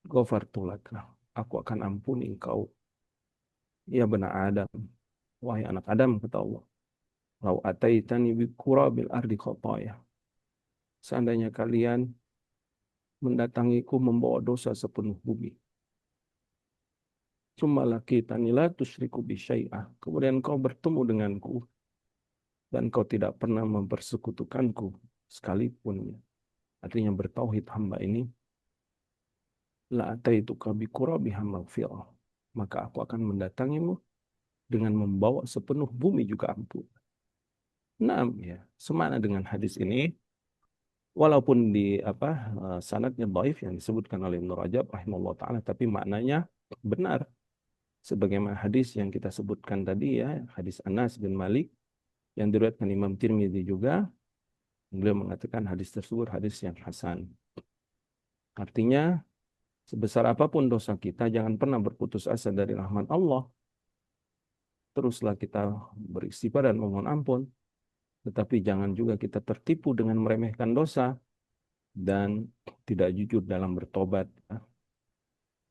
Ghafartu laka. Aku akan ampuni engkau. Ya benar Adam. Wahai anak Adam, kata Allah. Lau ataitani bi qurabil ardi khataya. Seandainya kalian mendatangiku membawa dosa sepenuh bumi. Cuma laki la tusyriku bi syai'ah. Kemudian kau bertemu denganku dan kau tidak pernah mempersekutukanku sekalipun. Artinya bertauhid hamba ini, la ataituka bi qurabiha maghfirah. Maka aku akan mendatangimu dengan membawa sepenuh bumi juga ampun. Nah, ya, semana dengan hadis ini, walaupun di sanadnya dhaif yang disebutkan oleh Ibnu Rajab rahimahullah taala, tapi maknanya benar. Sebagaimana hadis yang kita sebutkan tadi ya, hadis Anas bin Malik yang diriwayatkan Imam Tirmidzi juga, beliau mengatakan hadis tersebut hadis yang hasan. Artinya, sebesar apapun dosa kita, jangan pernah berputus asa dari rahmat Allah. Teruslah kita beristighfar dan memohon ampun. Tetapi jangan juga kita tertipu dengan meremehkan dosa dan tidak jujur dalam bertobat.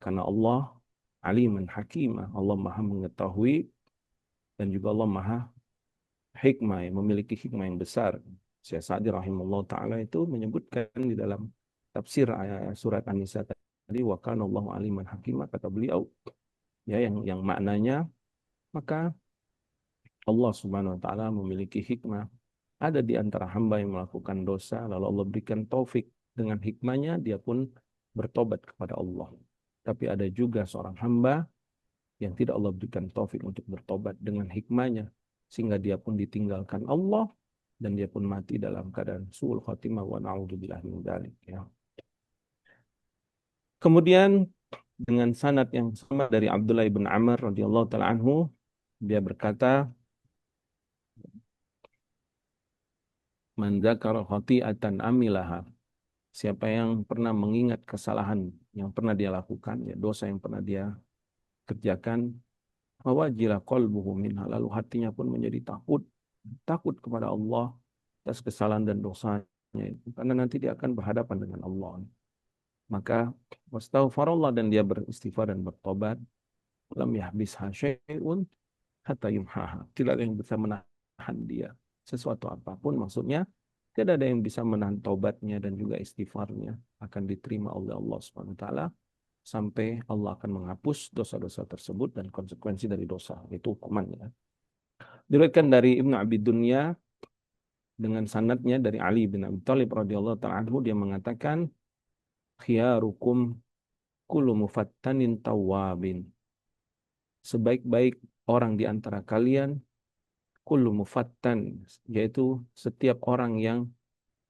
Karena Allah aliman hakimah. Allah maha mengetahui dan juga Allah maha hikmah, yang memiliki hikmah yang besar. Syekh Sa'di rahimahullah ta'ala itu menyebutkan di dalam tafsir surat An-Nisa tadi, wa kana Allahu aliman hakimah, kata beliau, ya, yang maknanya, maka Allah Subhanahu wa taala memiliki hikmah. Ada di antara hamba yang melakukan dosa, lalu Allah berikan taufik dengan hikmahnya, dia pun bertobat kepada Allah. Tapi ada juga seorang hamba yang tidak Allah berikan taufik untuk bertobat dengan hikmahnya, sehingga dia pun ditinggalkan Allah dan dia pun mati dalam keadaan su'ul khatimah, wa na'udzubillah min dzalik, ya. Kemudian dengan sanad yang sama dari Abdullah bin Amr radhiyallahu taala anhu, dia berkata, man dzakara khati'atan amilaha, siapa yang pernah mengingat kesalahan yang pernah dia lakukan, ya, dosa yang pernah dia kerjakan, wajila qalbuhu minha, lalu hatinya pun menjadi takut kepada Allah atas kesalahan dan dosanya itu, karena nanti dia akan berhadapan dengan Allah. Maka wastaghfarallah, dan dia beristighfar dan bertobat, lam yahbisha syai'un hatta yumhaha, tidak ada yang bisa menahan dia sesuatu apapun, maksudnya tidak ada yang bisa menahan taubatnya dan juga istighfarnya akan diterima oleh Allah Subhanahu wa taala sampai Allah akan menghapus dosa-dosa tersebut dan konsekuensi dari dosa itu hukumannya. Diriwayatkan dari Ibnu Abi Dunya dengan sanadnya dari Ali bin Abi Thalib radhiyallahu taala anhu, dia mengatakan, khiyarukum kullu mufattanin tawwabin, sebaik-baik orang di antara kalian, kullu mufattan, yaitu setiap orang yang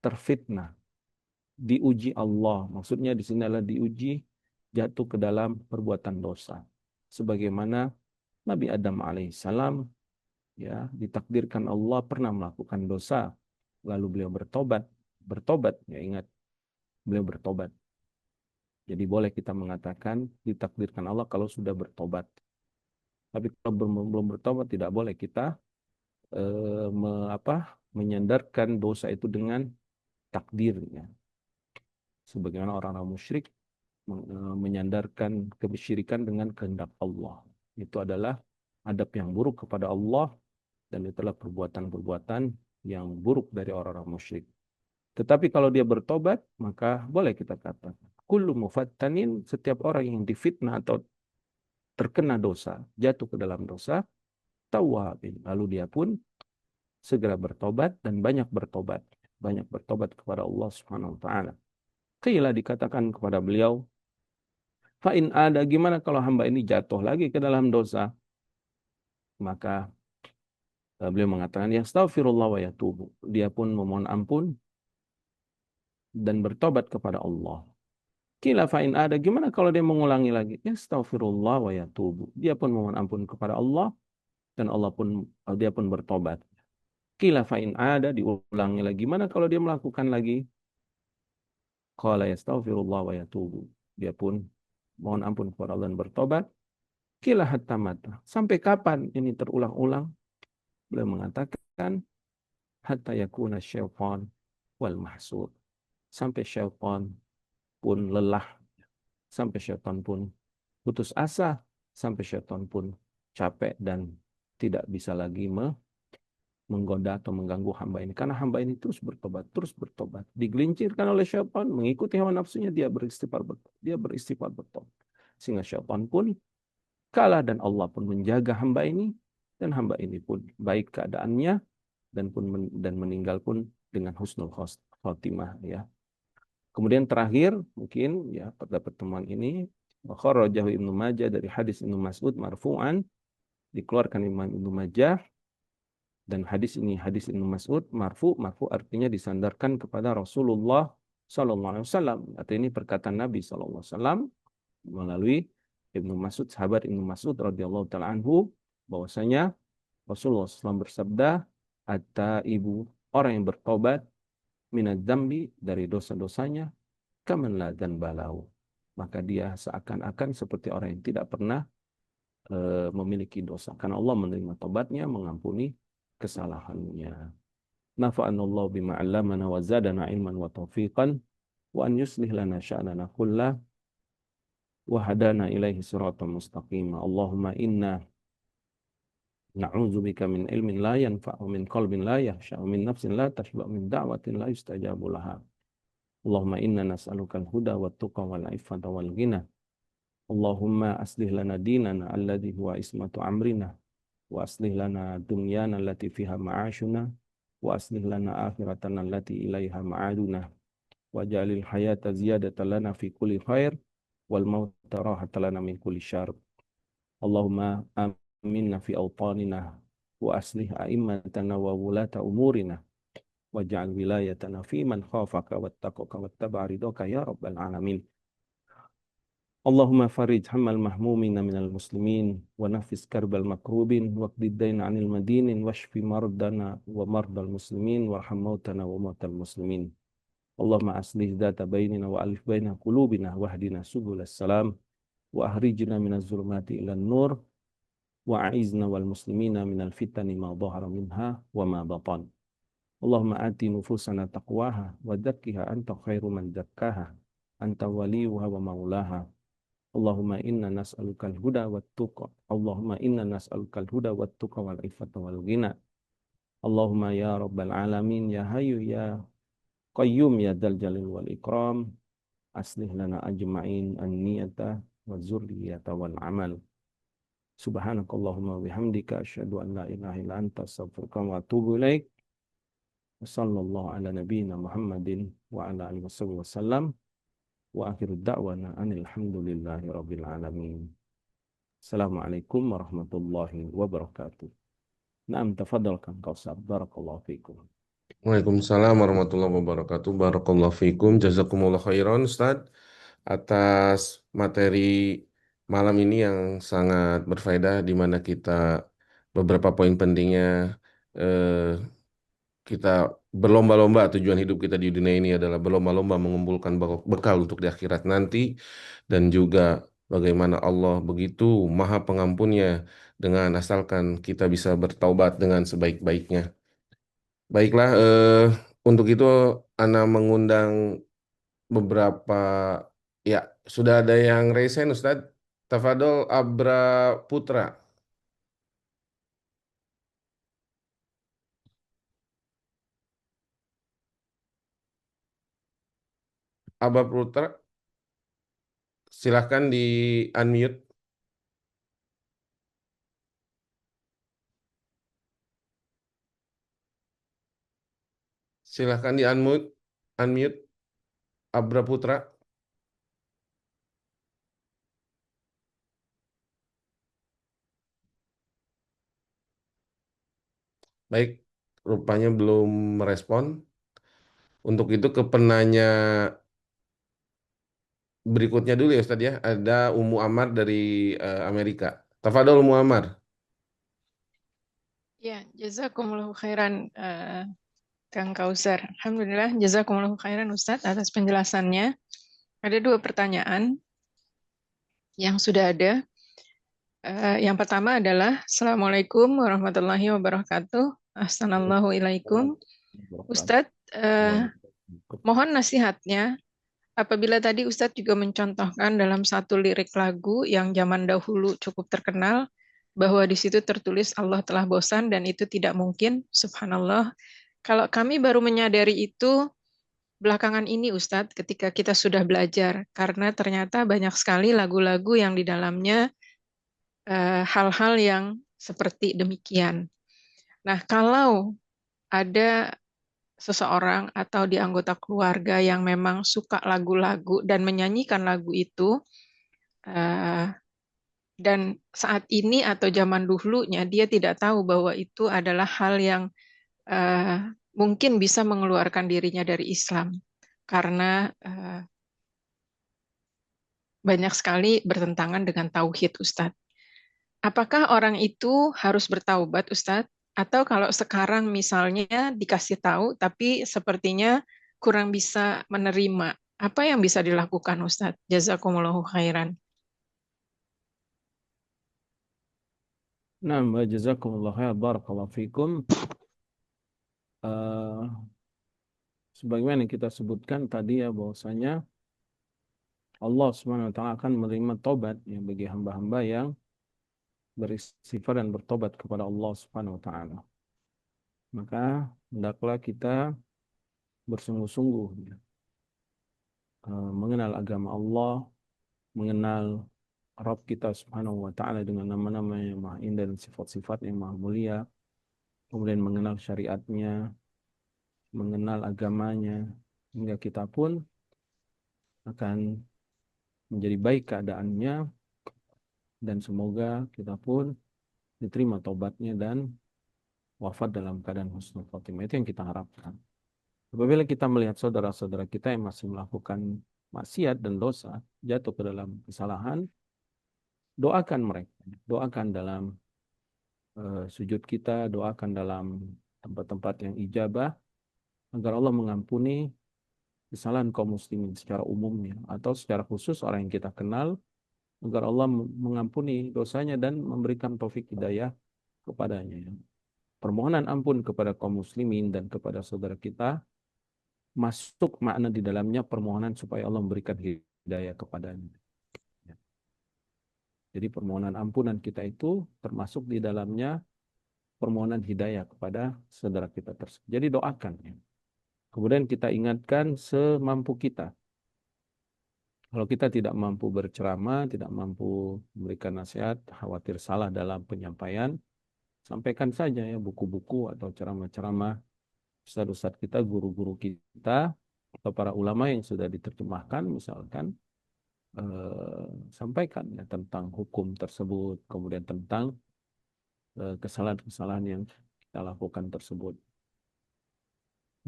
terfitnah, diuji Allah. Maksudnya di sini adalah diuji, jatuh ke dalam perbuatan dosa. Sebagaimana Nabi Adam alaihissalam, ya, ditakdirkan Allah pernah melakukan dosa, lalu beliau bertobat, ya, ingat, beliau bertobat. Jadi boleh kita mengatakan ditakdirkan Allah kalau sudah bertobat. Tapi kalau belum bertobat, tidak boleh kita menyandarkan dosa itu dengan takdirnya. Sebagaimana orang-orang musyrik menyandarkan kesyirikan dengan kehendak Allah. Itu adalah adab yang buruk kepada Allah, dan itulah perbuatan-perbuatan yang buruk dari orang-orang musyrik. Tetapi kalau dia bertobat, maka boleh kita katakan, kullu mufattanin, setiap orang yang difitnah atau terkena dosa, jatuh ke dalam dosa, tawwabin, lalu dia pun segera bertobat dan banyak bertobat kepada Allah Subhanahu wa taala. Qila, dikatakan kepada beliau, fa in ada, gimana kalau hamba ini jatuh lagi ke dalam dosa? Maka beliau mengatakan, yastaghfirullah wa yatubu, dia pun memohon ampun dan bertobat kepada Allah. Qila fa in ada, gimana kalau dia mengulangi lagi? Yastaghfirullah wa yatubu, dia pun memohon ampun kepada Allah dan dia pun bertobat. Qila fa in ada, diulangi lagi, gimana kalau dia melakukan lagi? Qala yastaghfirullah wa yatubu, dia pun mohon ampun kepada Allah dan bertobat. Qila hatta mata, sampai kapan ini terulang-ulang? Beliau mengatakan, hatta yakuna syaitan wal mahsud, sampai syaitan pun lelah, sampai syaitan pun putus asa, sampai syaitan pun capek dan tidak bisa lagi menggoda atau mengganggu hamba ini. Karena hamba ini terus bertobat. Digelincirkan oleh syaitan, mengikuti hawa nafsunya, dia beristighfar bertobat. Sehingga syaitan pun kalah dan Allah pun menjaga hamba ini, dan hamba ini pun baik keadaannya dan meninggal pun dengan husnul khotimah, ya. Kemudian terakhir mungkin, ya, pada pertemuan ini, kharajahu Ibnu Majah dari hadis Ibnu Mas'ud marfu'an, dikeluarkan Imam Ibnu Majah, dan hadis ini hadis Ibnu Mas'ud marfu artinya disandarkan kepada Rasulullah sallallahu alaihi wasallam, atau ini perkataan Nabi sallallahu alaihi wasallam melalui Ibnu Mas'ud, sahabat Ibnu Mas'ud radhiyallahu taala anhu, bahwasanya Rasulullah SAW bersabda, ibu, orang yang bertobat, minadz dzambi, dari dosa-dosanya, kaman la dzanbalahu, maka dia seakan-akan seperti orang yang tidak pernah memiliki dosa, karena Allah menerima tobatnya, mengampuni kesalahannya. Nafa'anallahu bima 'allamana wa zadana ilman wa taufiqan wa an yuslih lana sya'nana kullah wa hadana ilaihi siratan mustaqima. Allahumma inna Na'udzubika min ilmin la yanfa'u min qalbin la yakhsha'u min nafsin la tashba'u min da'watin la yustajabu laha. Allahumma inna nas'aluka al-huda wa tuqa wal iffata wal ghina. Allahumma aslih lana dinana alladhi huwa ismatu amrina wa aslih lana dunyana allati fiha ma'ashuna wa aslih lana akhiratana allati ilaiha ma'aduna waj'alil hayata ziyadatan lana fi kulli khair wal mauta rahatan lana min kulli syarr. Allahumma aminna fi awtanina wa aslih a'immatana wa wulata umurina waj'al wilayatana fi man khafaka wattaqaka wattaba'a ridhaka ya rabbal alamin. Allahumma farij hammal mahmumina minal muslimin wa nafis karbal makrubin waqdi daina anil madinin washfi mardana wa mardal muslimin warham mautana wa mautal muslimin. Allahumma aslih dzata bainina wa alif baina qulubina wahdina subulas salam wa ahrijna minaz zulumati ilan nur wa a'izna wal muslimina minal fitani ma dhahara minha wa ma batan. Allahumma ati nufusana taqwaha wa zakkiha anta khairu man zakkaha anta waliyuha wa maulaha. Allahumma inna nas'alukal huda wat tuqa. Allahumma inna nas'alukal huda wat tuqa wal iffata wal ghina. Allahumma ya rabbal alamin ya hayyu ya qayyum ya dzal jalil wal ikram. Aslih lana ajma'in an-niyata wa dzurriyyata wal amal. Subhanakallahumma wa bihamdika asyhadu an la ilaha illa anta astaghfiruka wa atubu ilaik. Wassallallahu ala nabiyyina Muhammadin wa ala alihi wasallam. Wa akhiru da'wana anil hamdulillahi rabbil alamin. Assalamualaikum warahmatullahi wabarakatuh. Naam, tafadhal Kang Kausar. Barakallahu fikum. Waalaikumsalam warahmatullahi wabarakatuh. Barakallahu fikum. Jazakumullah khairan Ustaz atas materi malam ini yang sangat berfaedah di mana kita beberapa poin pentingnya eh, kita berlomba-lomba, tujuan hidup kita di dunia ini adalah berlomba-lomba mengumpulkan bekal untuk di akhirat nanti, dan juga bagaimana Allah begitu maha pengampunnya dengan asalkan kita bisa bertaubat dengan sebaik-baiknya. Baiklah, untuk itu Ana mengundang beberapa, ya, sudah ada yang resen Ustadz. Tafadol Abra Putra. Abra Putra, silahkan di unmute. Silahkan di unmute. Unmute Abra Putra. Baik, rupanya belum merespon. Untuk itu ke penanya berikutnya dulu ya Ustadz ya. Ada Umu Amar dari Amerika. Tafadol Umu Amar. Ya, jazakumullahu khairan Kang Kausar. Alhamdulillah, jazakumullahu khairan Ustadz atas penjelasannya. Ada dua pertanyaan yang sudah ada. Yang pertama adalah Assalamualaikum warahmatullahi wabarakatuh. Assalamualaikum. Ustadz, mohon nasihatnya. Apabila tadi Ustadz juga mencontohkan dalam satu lirik lagu yang zaman dahulu cukup terkenal, bahwa di situ tertulis Allah telah bosan dan itu tidak mungkin, subhanallah. Kalau kami baru menyadari itu belakangan ini Ustadz, ketika kita sudah belajar, karena ternyata banyak sekali lagu-lagu yang di dalamnya hal-hal yang seperti demikian. Nah, kalau ada seseorang atau di anggota keluarga yang memang suka lagu-lagu dan menyanyikan lagu itu, dan saat ini atau zaman dahulunya dia tidak tahu bahwa itu adalah hal yang mungkin bisa mengeluarkan dirinya dari Islam karena banyak sekali bertentangan dengan tauhid, Ustadz. Apakah orang itu harus bertaubat, Ustadz? Atau kalau sekarang misalnya dikasih tahu tapi sepertinya kurang bisa menerima, apa yang bisa dilakukan, Ustadz? Jazakumullahu khairan. Naam, jazakumullah khair. Barakallahu fikum. Sebagaimana yang kita sebutkan tadi ya, bahwasanya Allah Subhanahu wa taala akan menerima tobat ya bagi hamba-hamba yang beristighfar dan bertobat kepada Allah Subhanahu wa taala. Maka hendaklah kita bersungguh-sungguh mengenal agama Allah, mengenal Rabb kita Subhanahu wa taala dengan nama-nama yang maha indah dan sifat-sifat yang maha mulia, kemudian mengenal syariatnya, mengenal agamanya, hingga kita pun akan menjadi baik keadaannya, dan semoga kita pun diterima taubatnya dan wafat dalam keadaan husnul khotimah. Itu yang kita harapkan. Apabila kita melihat saudara-saudara kita yang masih melakukan maksiat dan dosa, jatuh ke dalam kesalahan, doakan mereka. Doakan dalam sujud kita, doakan dalam tempat-tempat yang ijabah, agar Allah mengampuni kesalahan kaum muslimin secara umumnya, atau secara khusus orang yang kita kenal, agar Allah mengampuni dosanya dan memberikan taufik hidayah kepadanya. Permohonan ampun kepada kaum muslimin dan kepada saudara kita masuk makna di dalamnya permohonan supaya Allah memberikan hidayah kepadanya. Jadi permohonan ampunan kita itu termasuk di dalamnya permohonan hidayah kepada saudara kita tersebut. Jadi doakan. Kemudian kita ingatkan semampu kita. Kalau kita tidak mampu berceramah, tidak mampu memberikan nasihat, khawatir salah dalam penyampaian, sampaikan saja ya buku-buku atau ceramah-ceramah ustadz-ustadz kita, guru-guru kita, atau para ulama yang sudah diterjemahkan, misalkan, sampaikan ya, tentang hukum tersebut, kemudian tentang kesalahan-kesalahan yang kita lakukan tersebut.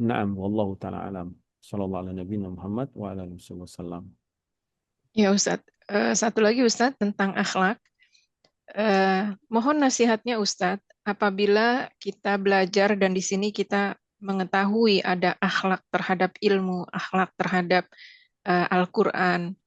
Naam, wallahu ta'ala alam. Sallallahu ala nabiyina Muhammad wa ala alihi wasallam. Ya Ustadz, satu lagi Ustadz tentang akhlak. Mohon nasihatnya Ustadz, apabila kita belajar dan di sini kita mengetahui ada akhlak terhadap ilmu, akhlak terhadap Al-Quran,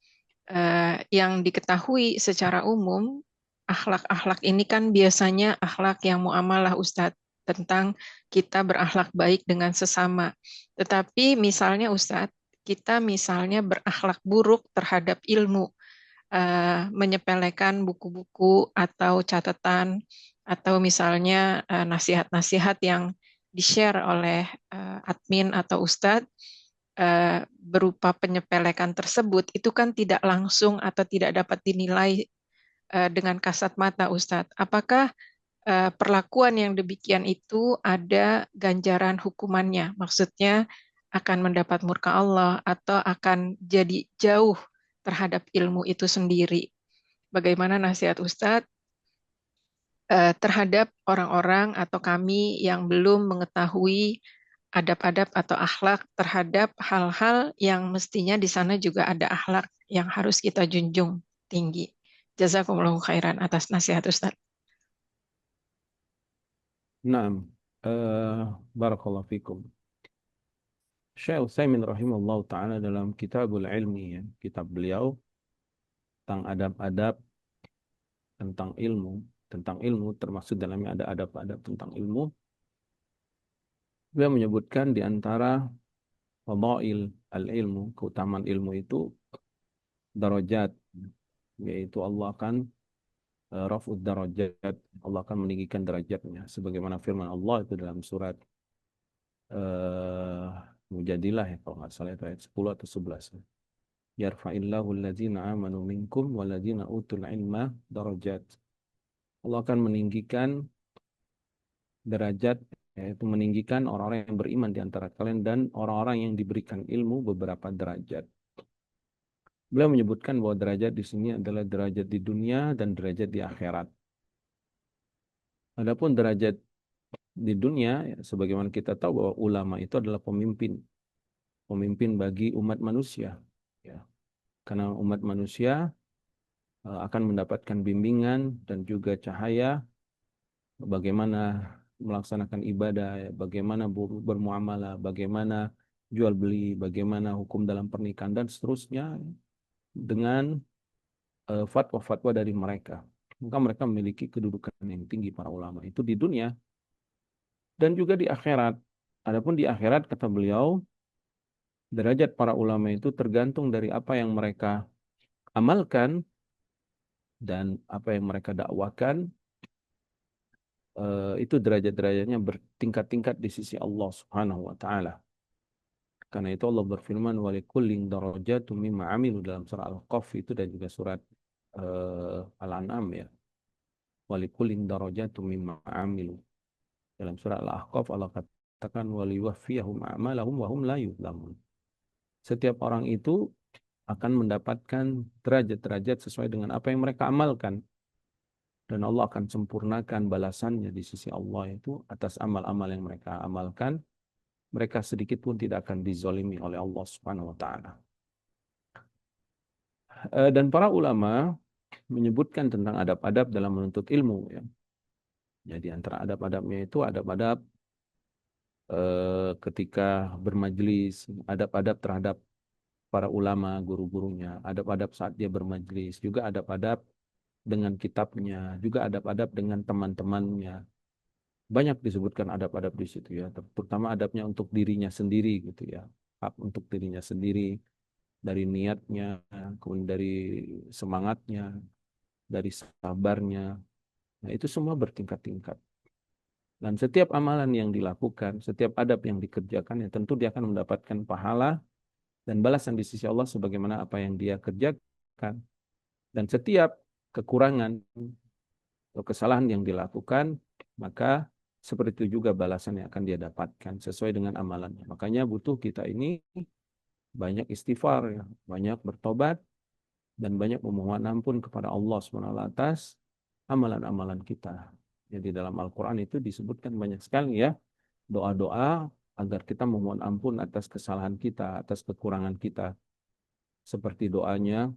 yang diketahui secara umum, akhlak-akhlak ini kan biasanya akhlak yang muamalah Ustadz, tentang kita berakhlak baik dengan sesama. Tetapi misalnya Ustadz, kita misalnya berakhlak buruk terhadap ilmu, menyepelekan buku-buku atau catatan, atau misalnya nasihat-nasihat yang di-share oleh admin atau ustadz, berupa penyepelekan tersebut, itu kan tidak langsung atau tidak dapat dinilai dengan kasat mata Ustadz. Apakah perlakuan yang demikian itu ada ganjaran hukumannya? Maksudnya akan mendapat murka Allah atau akan jadi jauh terhadap ilmu itu sendiri? Bagaimana nasihat Ustadz terhadap orang-orang atau kami yang belum mengetahui adab-adab atau akhlak terhadap hal-hal yang mestinya di sana juga ada akhlak yang harus kita junjung tinggi. Jazakumullahu khairan atas nasihat Ustaz. Naam, barakallahu fikum. Syekh Utsaimin rahimahullah ta'ala dalam Kitabul Ilmi, ya, kitab beliau tentang adab-adab tentang ilmu termasuk dalamnya ada adab-adab tentang ilmu. Beliau menyebutkan di antara fadail al-ilmu, keutamaan ilmu itu darajat, yaitu Allah akan raf'ud darajat, Allah akan meninggikan derajatnya sebagaimana firman Allah itu dalam surat Mujadilah, ya kalau nggak salah itu ayat 10 atau 11. Yarfa'illahu alladzina amanu minkum walladzina utul ilma darajat. Allah akan meninggikan derajat, yaitu meninggikan orang-orang yang beriman di antara kalian dan orang-orang yang diberikan ilmu beberapa derajat. Beliau menyebutkan bahwa derajat di sini adalah derajat di dunia dan derajat di akhirat. Adapun derajat di dunia, ya, sebagaimana kita tahu bahwa ulama itu adalah pemimpin bagi umat manusia. Ya. Karena umat manusia akan mendapatkan bimbingan dan juga cahaya bagaimana melaksanakan ibadah, ya, bagaimana bermuamalah, bagaimana jual beli, bagaimana hukum dalam pernikahan dan seterusnya, dengan fatwa-fatwa dari mereka. Maka mereka memiliki kedudukan yang tinggi, para ulama itu di dunia dan juga di akhirat. Adapun di akhirat, kata beliau, derajat para ulama itu tergantung dari apa yang mereka amalkan dan apa yang mereka dakwakan itu derajat-derajatnya bertingkat-tingkat di sisi Allah Subhanahu wa taala. Karena itu Allah berfirman walikullin darajatun mimma amilu dalam surah Al-Qaf itu dan juga surat Al-An'am ya. Walikullin darajatun mimma amilu. Dalam surah Al-Ahqaf Allah katakan waliwaffiyahum a'malahum wa hum la yuzlamun. Setiap orang itu akan mendapatkan derajat-derajat sesuai dengan apa yang mereka amalkan. Dan Allah akan sempurnakan balasannya di sisi Allah itu atas amal-amal yang mereka amalkan. Mereka sedikit pun tidak akan dizolimi oleh Allah Subhanahu wa taala. Dan para ulama menyebutkan tentang adab-adab dalam menuntut ilmu ya. Jadi antara adab-adabnya itu adab-adab ketika bermajlis, adab-adab terhadap para ulama, guru-gurunya, adab-adab saat dia bermajlis, juga adab-adab dengan kitabnya, juga adab-adab dengan teman-temannya. Banyak disebutkan adab-adab di situ ya, terutama adabnya untuk dirinya sendiri gitu ya. Hak untuk dirinya sendiri, dari niatnya, kemudian dari semangatnya, dari sabarnya. Nah, itu semua bertingkat-tingkat. Dan setiap amalan yang dilakukan, setiap adab yang dikerjakan, ya tentu dia akan mendapatkan pahala dan balasan di sisi Allah sebagaimana apa yang dia kerjakan. Dan setiap kekurangan atau kesalahan yang dilakukan, maka seperti itu juga balasan yang akan dia dapatkan sesuai dengan amalannya. Makanya butuh kita ini banyak istighfar, ya, banyak bertobat, dan banyak memohon ampun kepada Allah SWT atas amalan-amalan kita. Jadi dalam Al-Quran itu disebutkan banyak sekali ya doa-doa agar kita memohon ampun atas kesalahan kita, atas kekurangan kita. Seperti doanya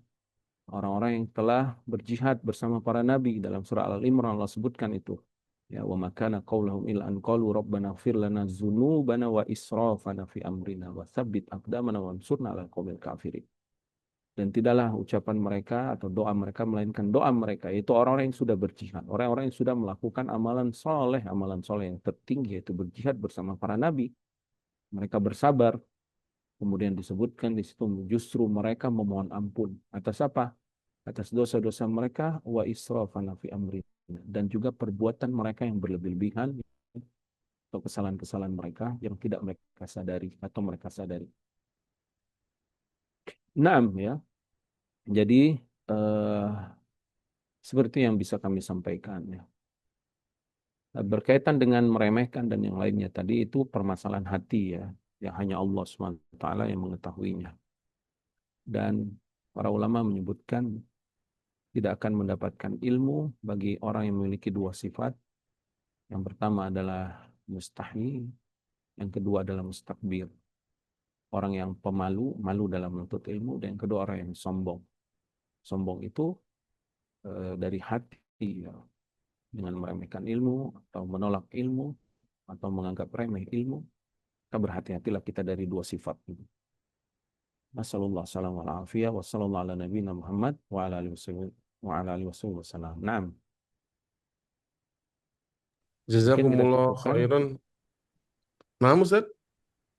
orang-orang yang telah berjihad bersama para nabi dalam surah Al-Imran Allah sebutkan itu. Ya wa makana qaulahum illa an qalu rabbana ighfir lana dzunubana wa israfana fi amrina wa tsabbit aqdamana wansurna 'alal qaumil kafirin. Dan tidaklah ucapan mereka atau doa mereka melainkan doa mereka yaitu orang-orang yang sudah berjihad, orang-orang yang sudah melakukan amalan soleh yang tertinggi yaitu berjihad bersama para nabi. Mereka bersabar. Kemudian disebutkan di situ justru mereka memohon ampun atas apa? Atas dosa-dosa mereka wa israfana fi amri dan juga perbuatan mereka yang berlebih-lebihan atau kesalahan-kesalahan mereka yang tidak mereka sadari atau mereka sadari. Naam ya. Jadi seperti yang bisa kami sampaikan ya. Berkaitan dengan meremehkan dan yang lainnya tadi itu permasalahan hati ya, yang hanya Allah SWT yang mengetahuinya. Dan para ulama menyebutkan tidak akan mendapatkan ilmu bagi orang yang memiliki dua sifat. Yang pertama adalah mustahi, yang kedua adalah mustakbir. Orang yang pemalu, malu dalam menuntut ilmu, dan yang kedua orang yang sombong. Sombong itu dari hati ya, dengan meremehkan ilmu atau menolak ilmu atau menganggap remeh ilmu, maka berhati-hatilah kita dari dua sifat itu. Nasallallahu alaihi wa sallallahu ala nabiyina Muhammad wa ala alihi wasallam. Naam. Mungkin kita Jazakumullah cukupkan. khairan. Naam Ustaz?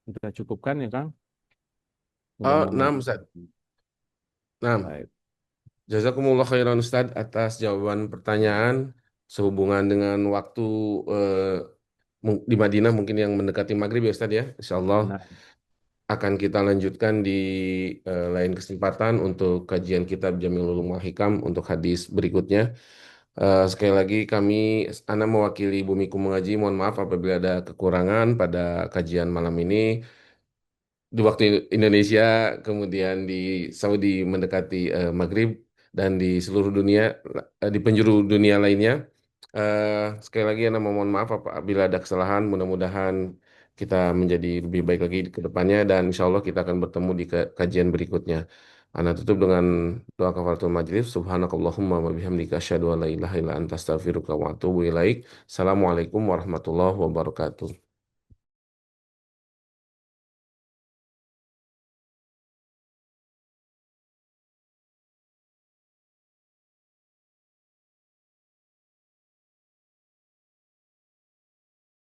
Kita cukupkan ya Kang. Naam Ustaz. Naam. Baik. Jazakumullah khairan Ustaz atas jawaban pertanyaan sehubungan dengan waktu di Madinah mungkin yang mendekati maghrib ya Ustaz ya. Insyaallah Nah, akan kita lanjutkan di lain kesempatan untuk kajian kitab Jamilul Ulumul Hikam untuk hadis berikutnya. Sekali lagi kami, Ana mewakili Bumiku Mengaji, mohon maaf apabila ada kekurangan pada kajian malam ini. Di waktu Indonesia, kemudian di Saudi mendekati Maghrib, dan di seluruh dunia, di penjuru dunia lainnya. Sekali lagi Ana mohon maaf apabila ada kesalahan, mudah-mudahan kita menjadi lebih baik lagi ke depannya, dan insya Allah kita akan bertemu di kajian berikutnya. Ana tutup dengan doa kafaratul majlis. Subhanakallahumma wa bihamdika asyhadu an la ilaha illa anta astaghfiruka wa atubu ilaik. Assalamualaikum warahmatullahi wabarakatuh.